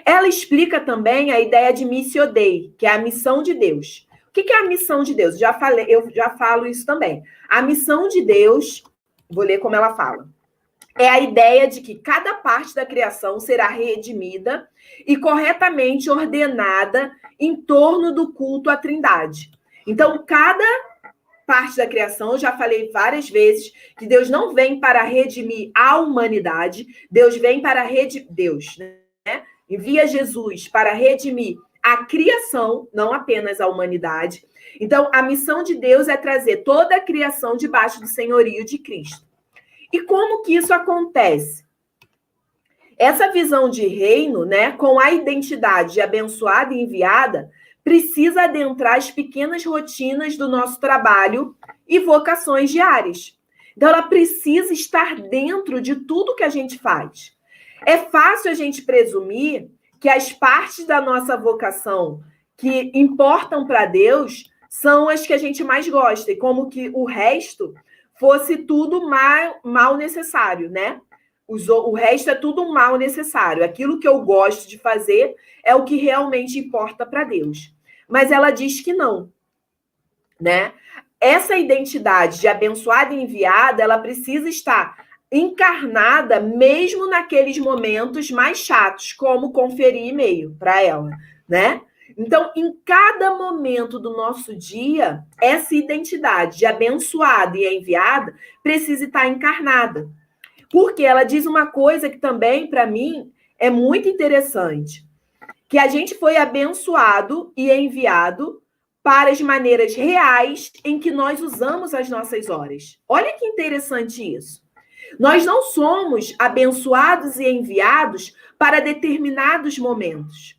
Ela explica também a ideia de missio Dei, que é a missão de Deus. O que é a missão de Deus? Eu já falo isso também. A missão de Deus, vou ler como ela fala, é a ideia de que cada parte da criação será redimida e corretamente ordenada em torno do culto à Trindade. Então, cada parte da criação, eu já falei várias vezes que Deus não vem para redimir a humanidade, Deus vem para Deus, né? Envia Jesus para redimir a criação, não apenas a humanidade. Então, a missão de Deus é trazer toda a criação debaixo do senhorio de Cristo. E como que isso acontece? Essa visão de reino, né, com a identidade de abençoada e enviada, precisa adentrar as pequenas rotinas do nosso trabalho e vocações diárias. Então, ela precisa estar dentro de tudo que a gente faz. É fácil a gente presumir que as partes da nossa vocação que importam para Deus são as que a gente mais gosta, e como que o resto fosse tudo mal necessário, né? O resto é tudo um mal necessário. Aquilo que eu gosto de fazer é o que realmente importa para Deus. Mas ela diz que não, né? Essa identidade de abençoada e enviada, ela precisa estar encarnada mesmo naqueles momentos mais chatos, como conferir e-mail para ela, né? Então, em cada momento do nosso dia, essa identidade de abençoada e enviada precisa estar encarnada. Porque ela diz uma coisa que também, para mim, é muito interessante, que a gente foi abençoado e enviado para as maneiras reais em que nós usamos as nossas horas. Olha que interessante isso. Nós não somos abençoados e enviados para determinados momentos.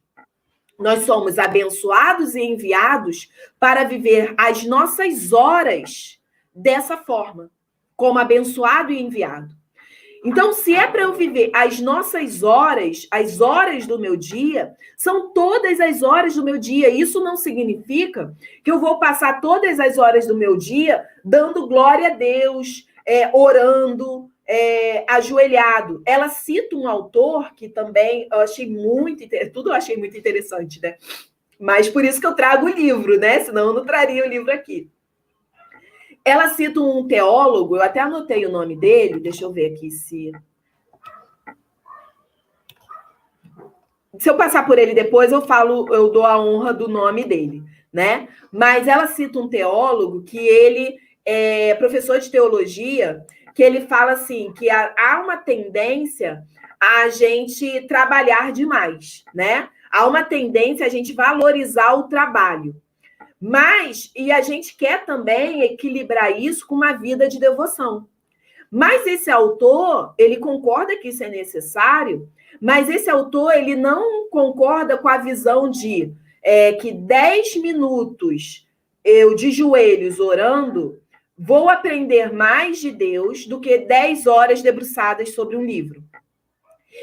Nós somos abençoados e enviados para viver as nossas horas dessa forma, como abençoado e enviado. Então, se é para eu viver as nossas horas, as horas do meu dia, são todas as horas do meu dia. Isso não significa que eu vou passar todas as horas do meu dia dando glória a Deus, orando, ajoelhado. Ela cita um autor que também eu achei tudo eu achei muito interessante, né? Mas por isso que eu trago o livro, né? Senão eu não traria o livro aqui. Ela cita um teólogo, eu até anotei o nome dele, deixa eu ver aqui se eu passar por ele depois, eu dou a honra do nome dele, né? Mas ela cita um teólogo que ele é professor de teologia, que ele fala assim, que há uma tendência a gente trabalhar demais, né? Há uma tendência a gente valorizar o trabalho. E a gente quer também equilibrar isso com uma vida de devoção. Mas esse autor, ele concorda que isso é necessário, mas esse autor, ele não concorda com a visão de que 10 minutos eu de joelhos orando, vou aprender mais de Deus do que 10 horas debruçadas sobre um livro.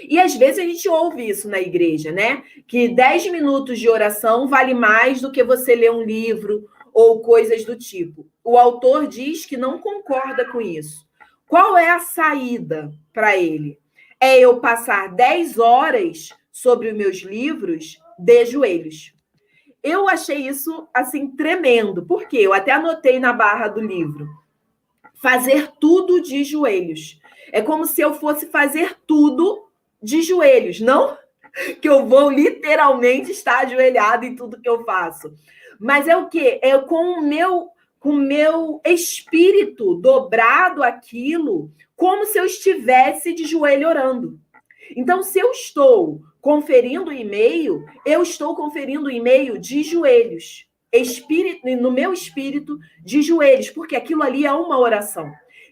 E às vezes a gente ouve isso na igreja, né? Que 10 minutos de oração vale mais do que você ler um livro ou coisas do tipo. O autor diz que não concorda com isso. Qual é a saída para ele? É eu passar 10 horas sobre os meus livros de joelhos. Eu achei isso, assim, tremendo. Por quê? Eu até anotei na barra do livro. Fazer tudo de joelhos. É como se eu fosse fazer tudo de joelhos. Não que eu vou literalmente estar ajoelhado em tudo que eu faço. Mas é o quê? É com o meu espírito dobrado aquilo, como se eu estivesse de joelho orando. Então, se eu estou conferindo e-mail, eu estou conferindo e-mail de joelhos. No meu espírito, de joelhos, porque aquilo ali é uma oração.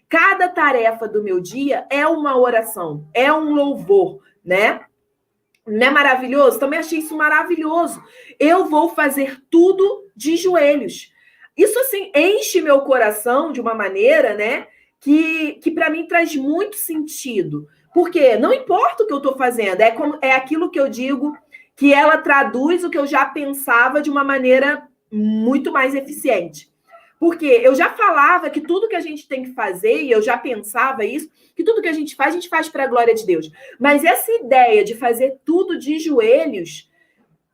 Cada tarefa do meu dia é uma oração, é um louvor, né? Não é maravilhoso? Também achei isso maravilhoso. Eu vou fazer tudo de joelhos. Isso, assim, enche meu coração de uma maneira, né, que para mim traz muito sentido. Porque não importa o que eu estou fazendo, é aquilo que eu digo, que ela traduz o que eu já pensava de uma maneira muito mais eficiente. Porque eu já falava que tudo que a gente tem que fazer, e eu já pensava isso, que tudo que a gente faz para a glória de Deus. Mas essa ideia de fazer tudo de joelhos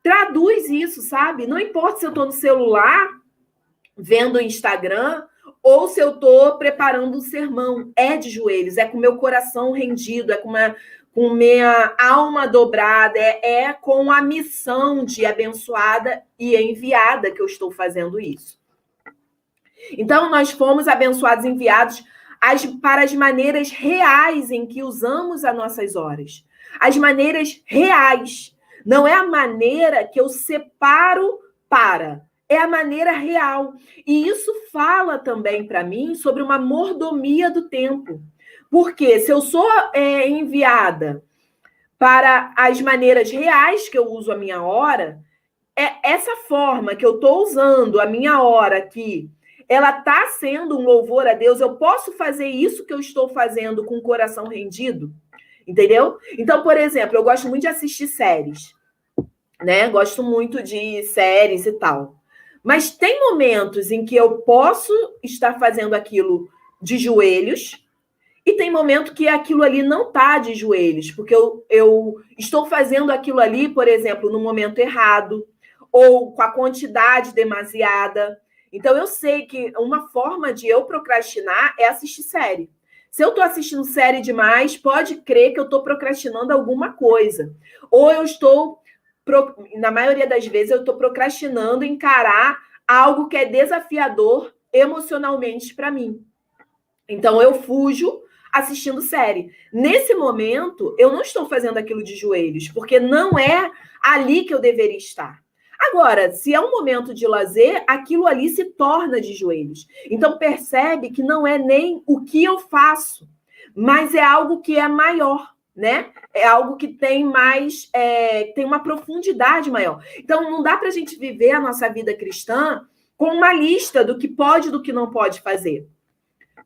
traduz isso, sabe? Não importa se eu estou no celular, vendo o Instagram, ou se eu estou preparando um sermão. É de joelhos, é com meu coração rendido, é com minha alma dobrada, é com a missão de abençoada e enviada que eu estou fazendo isso. Então, nós fomos abençoados, enviados para as maneiras reais em que usamos as nossas horas. As maneiras reais. Não é a maneira que eu separo para. É a maneira real. E isso fala também para mim sobre uma mordomia do tempo. Porque se eu sou enviada para as maneiras reais que eu uso a minha hora, essa forma que eu estou usando a minha hora aqui, ela está sendo um louvor a Deus. Eu posso fazer isso que eu estou fazendo com o coração rendido? Entendeu? Então, por exemplo, eu gosto muito de assistir séries, né? Gosto muito de séries e tal. Mas tem momentos em que eu posso estar fazendo aquilo de joelhos e tem momento que aquilo ali não está de joelhos, porque eu estou fazendo aquilo ali, por exemplo, no momento errado ou com a quantidade demasiada. Então, eu sei que uma forma de eu procrastinar é assistir série. Se eu estou assistindo série demais, pode crer que eu estou procrastinando alguma coisa. Ou eu estou, na maioria das vezes, eu estou procrastinando encarar algo que é desafiador emocionalmente para mim. Então, eu fujo assistindo série. Nesse momento, eu não estou fazendo aquilo de joelhos, porque não é ali que eu deveria estar. Agora, se é um momento de lazer, aquilo ali se torna de joelhos. Então, percebe que não é nem o que eu faço, mas é algo que é maior, né? É algo que tem mais, tem uma profundidade maior. Então, não dá para a gente viver a nossa vida cristã com uma lista do que pode e do que não pode fazer.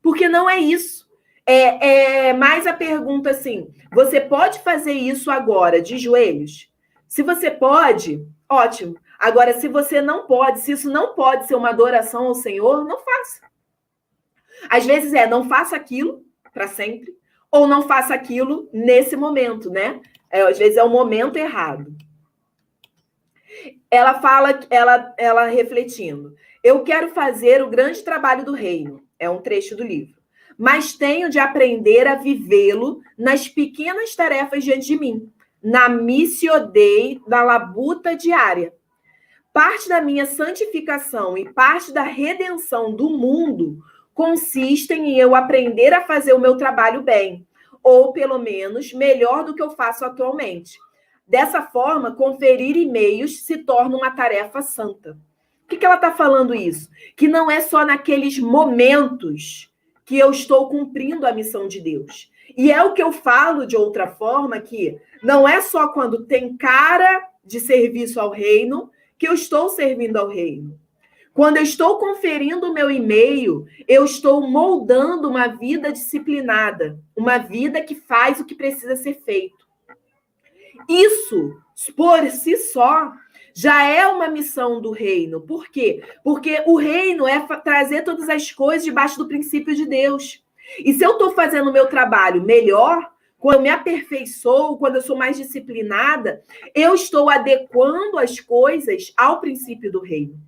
Porque não é isso. É mais a pergunta assim, você pode fazer isso agora de joelhos? Se você pode, ótimo. Agora, se você não pode, se isso não pode ser uma adoração ao Senhor, não faça. Às vezes não faça aquilo para sempre, ou não faça aquilo nesse momento, né? Às vezes é o momento errado. Ela fala, ela refletindo, eu quero fazer o grande trabalho do reino. É um trecho do livro. Mas tenho de aprender a vivê-lo nas pequenas tarefas diante de mim, na missio Dei da labuta diária. Parte da minha santificação e parte da redenção do mundo consistem em eu aprender a fazer o meu trabalho bem, ou pelo menos melhor do que eu faço atualmente. Dessa forma, conferir e-mails se torna uma tarefa santa. Por que ela está falando isso? Que não é só naqueles momentos que eu estou cumprindo a missão de Deus. E é o que eu falo de outra forma, que não é só quando tem cara de serviço ao reino que eu estou servindo ao reino. Quando eu estou conferindo o meu e-mail, eu estou moldando uma vida disciplinada, uma vida que faz o que precisa ser feito. Isso, por si só, já é uma missão do reino. Por quê? Porque o reino é trazer todas as coisas debaixo do princípio de Deus. E se eu estou fazendo o meu trabalho melhor, quando eu me aperfeiçoo, quando eu sou mais disciplinada, eu estou adequando as coisas ao princípio do reino.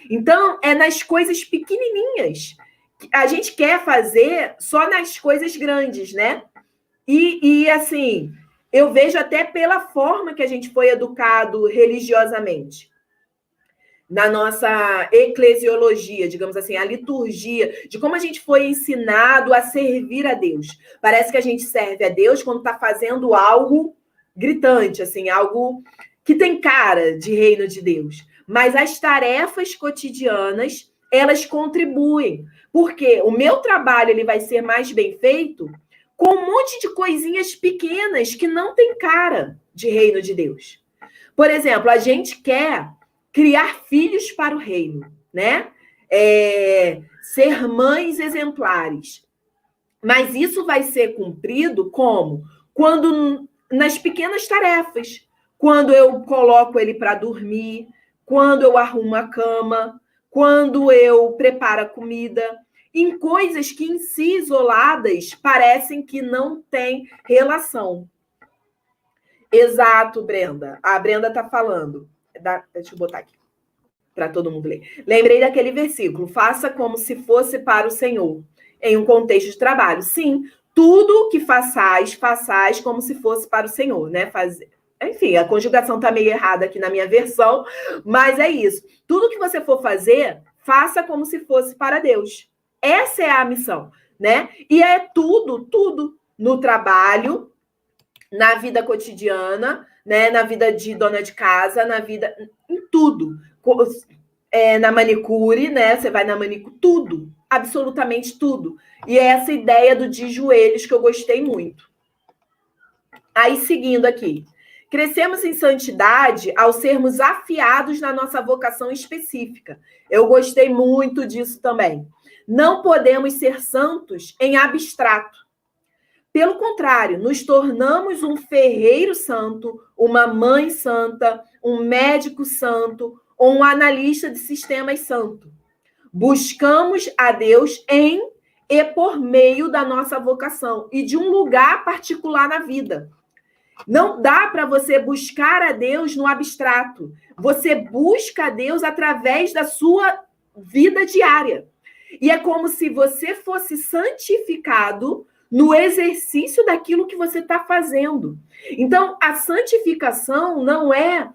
Então, é nas coisas pequenininhas. A gente quer fazer só nas coisas grandes, né? E assim, eu vejo até pela forma que a gente foi educado religiosamente. Na nossa eclesiologia, digamos assim, a liturgia, de como a gente foi ensinado a servir a Deus. Parece que a gente serve a Deus quando está fazendo algo gritante, assim, algo que tem cara de reino de Deus. Mas as tarefas cotidianas, elas contribuem. Porque o meu trabalho ele vai ser mais bem feito com um monte de coisinhas pequenas que não tem cara de reino de Deus. Por exemplo, a gente quer criar filhos para o reino, né? Ser mães exemplares. Mas isso vai ser cumprido como? Quando nas pequenas tarefas. Quando eu coloco ele para dormir, quando eu arrumo a cama, quando eu preparo a comida, em coisas que em si isoladas parecem que não têm relação. Exato, Brenda. A Brenda está falando. Deixa eu botar aqui para todo mundo ler. Lembrei daquele versículo: faça como se fosse para o Senhor, em um contexto de trabalho. Sim, tudo que façais como se fosse para o Senhor, né? Enfim, a conjugação está meio errada aqui na minha versão, mas é isso. Tudo que você for fazer, faça como se fosse para Deus. Essa é a missão, né? E é tudo no trabalho, na vida cotidiana, né? Na vida de dona de casa, na vida, em tudo. Na manicure, né? Você vai na manicure, tudo, absolutamente tudo. E é essa ideia do de joelhos que eu gostei muito. Aí, seguindo aqui. Crescemos em santidade ao sermos afiados na nossa vocação específica. Eu gostei muito disso também. Não podemos ser santos em abstrato. Pelo contrário, nos tornamos um ferreiro santo, uma mãe santa, um médico santo ou um analista de sistemas santo. Buscamos a Deus em e por meio da nossa vocação e de um lugar particular na vida. Não dá para você buscar a Deus no abstrato. Você busca a Deus através da sua vida diária. E é como se você fosse santificado no exercício daquilo que você está fazendo. Então, a santificação não é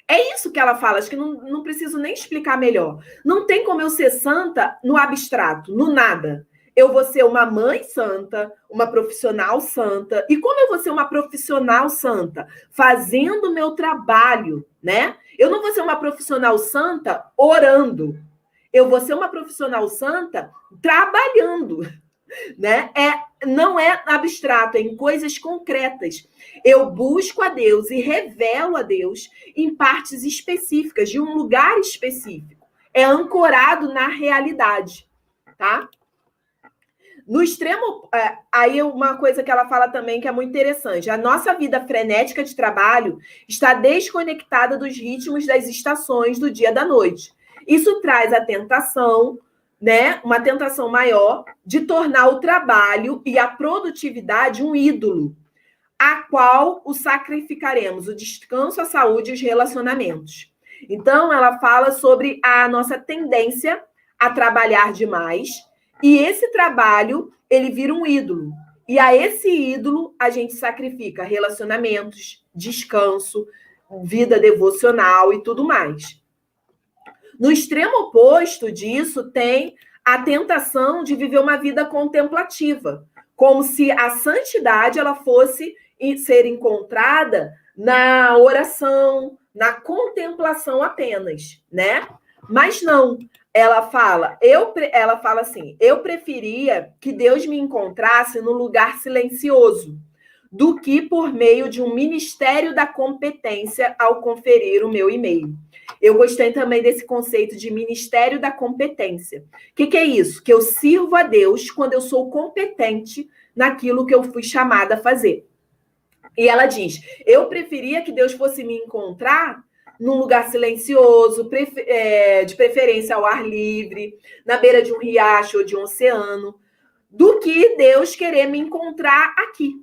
isso que ela fala, acho que não preciso nem explicar melhor. Não tem como eu ser santa no abstrato, no nada. Eu vou ser uma mãe santa, uma profissional santa. E como eu vou ser uma profissional santa? Fazendo o meu trabalho, né? Eu não vou ser uma profissional santa orando. Eu vou ser uma profissional santa trabalhando, né? Não é abstrato, é em coisas concretas. Eu busco a Deus e revelo a Deus em partes específicas, de um lugar específico. É ancorado na realidade, tá? No extremo, aí uma coisa que ela fala também que é muito interessante, a nossa vida frenética de trabalho está desconectada dos ritmos das estações do dia e da noite. Isso traz a tentação, né, uma tentação maior de tornar o trabalho e a produtividade um ídolo, a qual o sacrificaremos, o descanso, a saúde e os relacionamentos. Então, ela fala sobre a nossa tendência a trabalhar demais, e esse trabalho, ele vira um ídolo. E a esse ídolo, a gente sacrifica relacionamentos, descanso, vida devocional e tudo mais. No extremo oposto disso, tem a tentação de viver uma vida contemplativa, como se a santidade ela fosse ser encontrada na oração, na contemplação apenas, né? Mas não. Ela fala assim: eu preferia que Deus me encontrasse no lugar silencioso do que por meio de um ministério da competência ao conferir o meu e-mail. Eu gostei também desse conceito de ministério da competência. O que é isso? Que eu sirvo a Deus quando eu sou competente naquilo que eu fui chamada a fazer. E ela diz: eu preferia que Deus fosse me encontrar num lugar silencioso, de preferência ao ar livre, na beira de um riacho ou de um oceano, do que Deus querer me encontrar aqui,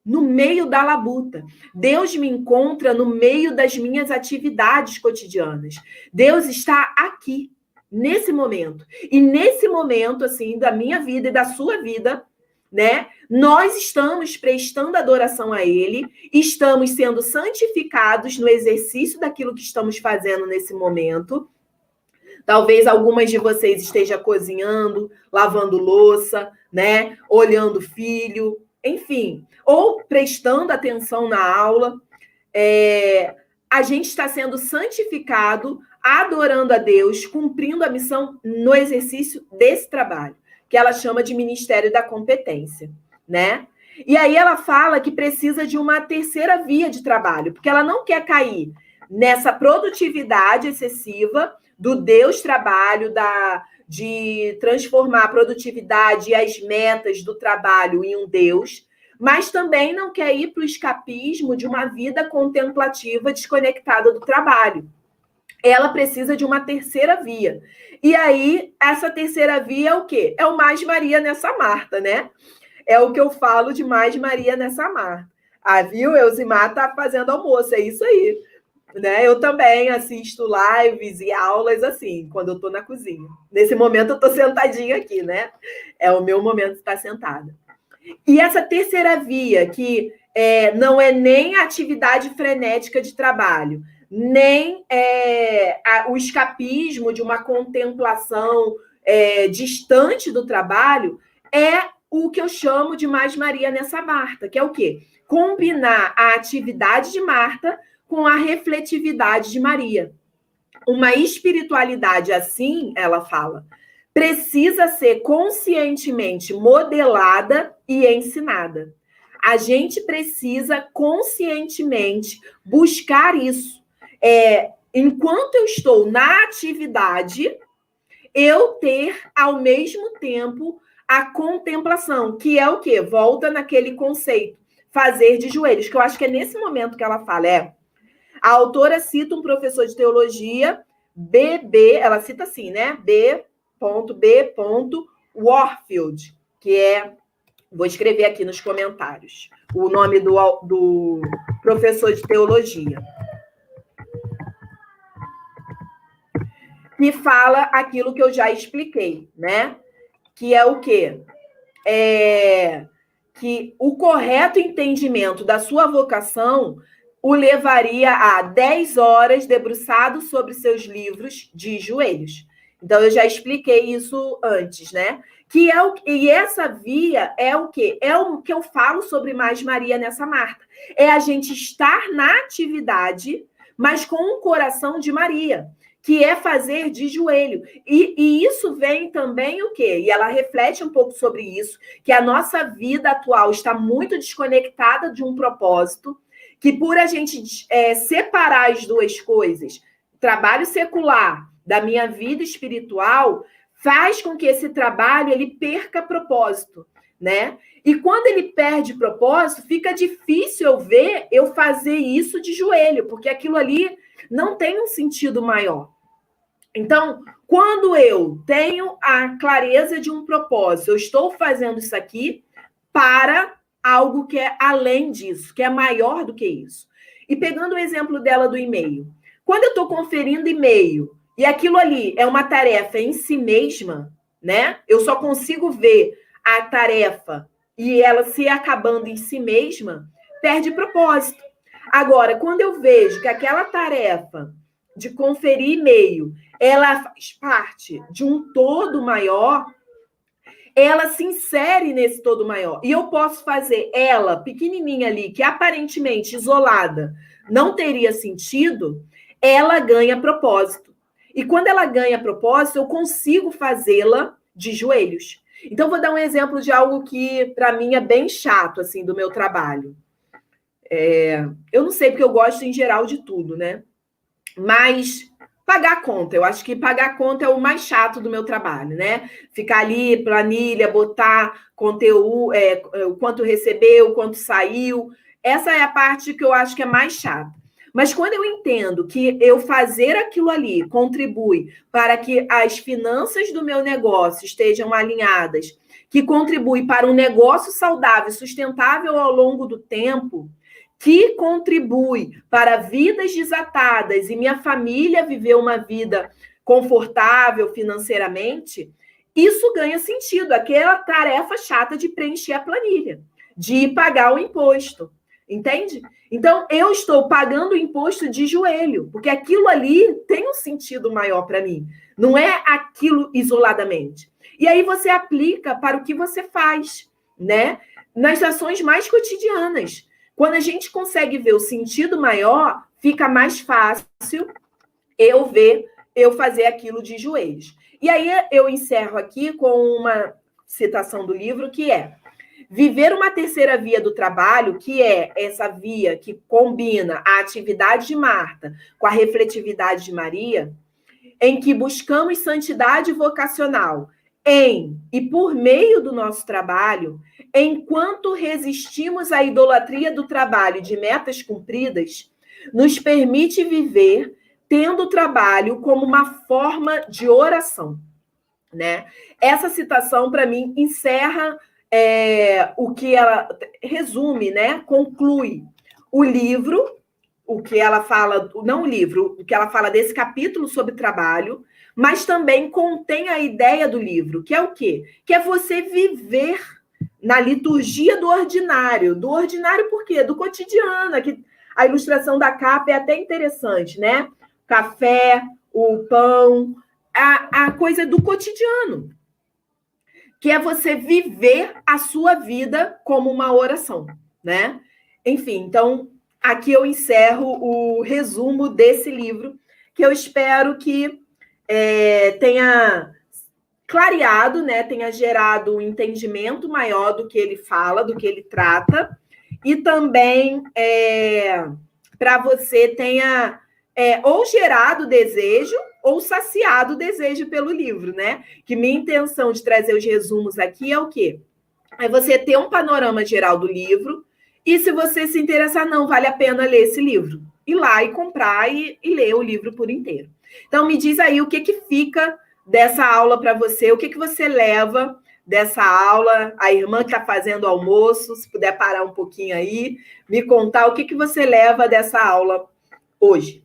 no meio da labuta. Deus me encontra no meio das minhas atividades cotidianas. Deus está aqui, nesse momento. E nesse momento, assim, da minha vida e da sua vida, né? Nós estamos prestando adoração a Ele, estamos sendo santificados no exercício daquilo que estamos fazendo nesse momento. Talvez algumas de vocês estejam cozinhando, lavando louça, né? Olhando filho, enfim, ou prestando atenção na aula. A gente está sendo santificado, adorando a Deus, cumprindo a missão no exercício desse trabalho, que ela chama de Ministério da Competência, né? E aí ela fala que precisa de uma terceira via de trabalho, porque ela não quer cair nessa produtividade excessiva do Deus trabalho, de transformar a produtividade e as metas do trabalho em um Deus, mas também não quer ir para o escapismo de uma vida contemplativa desconectada do trabalho. Ela precisa de uma terceira via. E aí, essa terceira via é o quê? É o mais Maria nessa Marta, né? É o que eu falo de mais Maria nessa Marta. Ah, viu? Elzimar tá fazendo almoço, é isso aí. Né? Eu também assisto lives e aulas assim, quando eu tô na cozinha. Nesse momento eu tô sentadinha aqui, né? É o meu momento de estar sentada. E essa terceira via, que não é nem a atividade frenética de trabalho, nem o escapismo de uma contemplação distante do trabalho, é o que eu chamo de mais Maria nessa Marta, que é o quê? Combinar a atividade de Marta com a refletividade de Maria. Uma espiritualidade assim, ela fala, precisa ser conscientemente modelada e ensinada. A gente precisa conscientemente buscar isso. Enquanto eu estou na atividade, eu ter, ao mesmo tempo, a contemplação, que é o quê? Volta naquele conceito, fazer de joelhos, que eu acho que é nesse momento que ela fala, a autora cita um professor de teologia, ela cita assim, né? B. Warfield, que vou escrever aqui nos comentários, o nome do professor de teologia, que fala aquilo que eu já expliquei, né? Que é o quê? Que o correto entendimento da sua vocação o levaria a 10 horas debruçado sobre seus livros de joelhos. Então, eu já expliquei isso antes, né? E essa via é o quê? É o que eu falo sobre mais Maria nessa Marta. É a gente estar na atividade, mas com um coração de Maria, que é fazer de joelho. E isso vem também o quê? E ela reflete um pouco sobre isso, que a nossa vida atual está muito desconectada de um propósito, que por a gente separar as duas coisas, trabalho secular da minha vida espiritual, faz com que esse trabalho ele perca propósito, né? E quando ele perde propósito, fica difícil eu fazer isso de joelho, porque aquilo ali não tem um sentido maior. Então, quando eu tenho a clareza de um propósito, eu estou fazendo isso aqui para algo que é além disso, que é maior do que isso. E pegando o exemplo dela do e-mail, quando eu estou conferindo e-mail e aquilo ali é uma tarefa em si mesma, né? Eu só consigo ver a tarefa e ela se acabando em si mesma, perde propósito. Agora, quando eu vejo que aquela tarefa de conferir e-mail, ela faz parte de um todo maior, ela se insere nesse todo maior. E eu posso fazer ela, pequenininha ali, que aparentemente isolada, não teria sentido, ela ganha propósito. E quando ela ganha propósito, eu consigo fazê-la de joelhos. Então, vou dar um exemplo de algo que, para mim, é bem chato, assim, do meu trabalho. Eu não sei, porque eu gosto, em geral, de tudo, né? Mas pagar a conta, eu acho que pagar a conta é o mais chato do meu trabalho, né? Ficar ali, planilha, botar conteúdo, o quanto recebeu, o quanto saiu. Essa é a parte que eu acho que é mais chata. Mas quando eu entendo que eu fazer aquilo ali contribui para que as finanças do meu negócio estejam alinhadas, que contribui para um negócio saudável, sustentável ao longo do tempo, que contribui para vidas desatadas e minha família viver uma vida confortável financeiramente, isso ganha sentido. Aquela tarefa chata de preencher a planilha, de pagar o imposto. Entende? Então, eu estou pagando o imposto de joelho, porque aquilo ali tem um sentido maior para mim. Não é aquilo isoladamente. E aí você aplica para o que você faz, né? Nas ações mais cotidianas. Quando a gente consegue ver o sentido maior, fica mais fácil eu fazer aquilo de joelhos. E aí eu encerro aqui com uma citação do livro que é: viver uma terceira via do trabalho, que é essa via que combina a atividade de Marta com a refletividade de Maria, em que buscamos santidade vocacional em e por meio do nosso trabalho, enquanto resistimos à idolatria do trabalho de metas cumpridas, nos permite viver tendo o trabalho como uma forma de oração, né? Essa citação, para mim, encerra o que ela resume, né? Conclui o livro, o que ela fala, não o livro, o que ela fala desse capítulo sobre trabalho, mas também contém a ideia do livro, que é o quê? Que é você viver na liturgia do ordinário. Do ordinário por quê? Do cotidiano. Aqui, a ilustração da capa é até interessante, né? Café, o pão, a coisa do cotidiano, que é você viver a sua vida como uma oração, né? Enfim, então, aqui eu encerro o resumo desse livro, que eu espero que tenha clareado, né? Tenha gerado um entendimento maior do que ele fala, do que ele trata, e também para você tenha ou gerado desejo ou saciado o desejo pelo livro, né? Que minha intenção de trazer os resumos aqui é o quê? É você ter um panorama geral do livro e, se você se interessar, não vale a pena ler esse livro, ir lá e comprar e ler o livro por inteiro. Então, me diz aí o que fica dessa aula para você, o que você leva dessa aula, a irmã que está fazendo almoço, se puder parar um pouquinho aí, me contar o que você leva dessa aula hoje.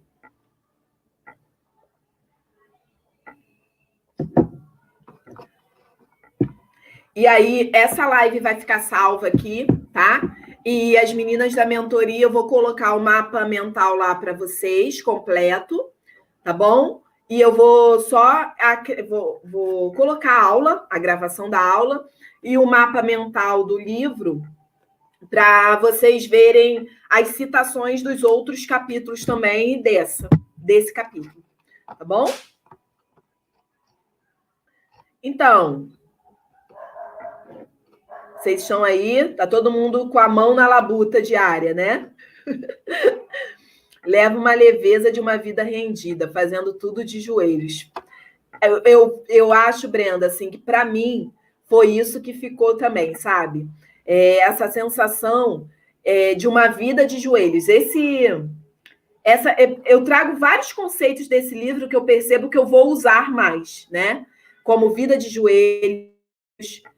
E aí, essa live vai ficar salva aqui, tá? E as meninas da mentoria, eu vou colocar o mapa mental lá para vocês, completo, tá bom? E eu vou vou colocar a aula, a gravação da aula, e o mapa mental do livro, para vocês verem as citações dos outros capítulos também desse capítulo, tá bom? Então, vocês estão aí, tá todo mundo com a mão na labuta diária, né? Leva uma leveza de uma vida rendida, fazendo tudo de joelhos. Eu acho, Brenda, assim, que para mim foi isso que ficou também, sabe? Essa sensação de uma vida de joelhos. Eu trago vários conceitos desse livro que eu percebo que eu vou usar mais, né? Como vida de joelhos,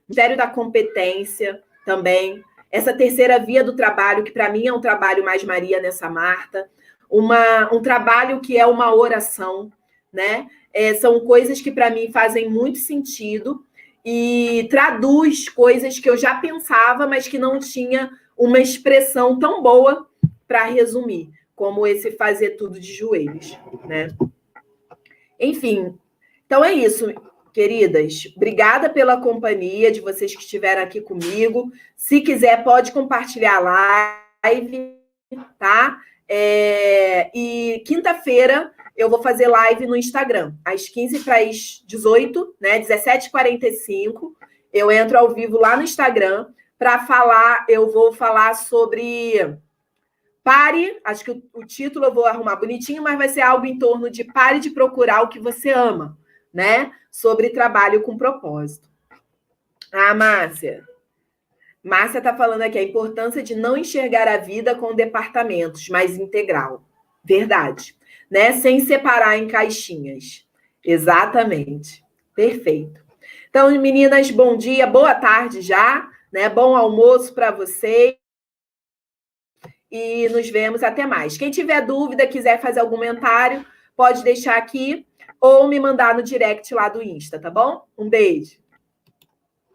mistério da competência também, essa terceira via do trabalho, que para mim é um trabalho mais Maria nessa Marta, um trabalho que é uma oração, né? São coisas que, para mim, fazem muito sentido e traduz coisas que eu já pensava, mas que não tinha uma expressão tão boa para resumir, como esse fazer tudo de joelhos, né? Enfim, então é isso, queridas. Obrigada pela companhia de vocês que estiveram aqui comigo. Se quiser, pode compartilhar a live, tá? E quinta-feira eu vou fazer live no Instagram, às 15 para as 18, né? 17h45. Eu entro ao vivo lá no Instagram para falar. Eu vou falar sobre pare. Acho que o título eu vou arrumar bonitinho, mas vai ser algo em torno de pare de procurar o que você ama, né? Sobre trabalho com propósito. Ah, Márcia. Márcia está falando aqui a importância de não enxergar a vida com departamentos, mas integral. Verdade. Né? Sem separar em caixinhas. Exatamente. Perfeito. Então, meninas, bom dia, boa tarde já, né? Bom almoço para vocês. E nos vemos até mais. Quem tiver dúvida, quiser fazer algum comentário, pode deixar aqui ou me mandar no direct lá do Insta, tá bom? Um beijo.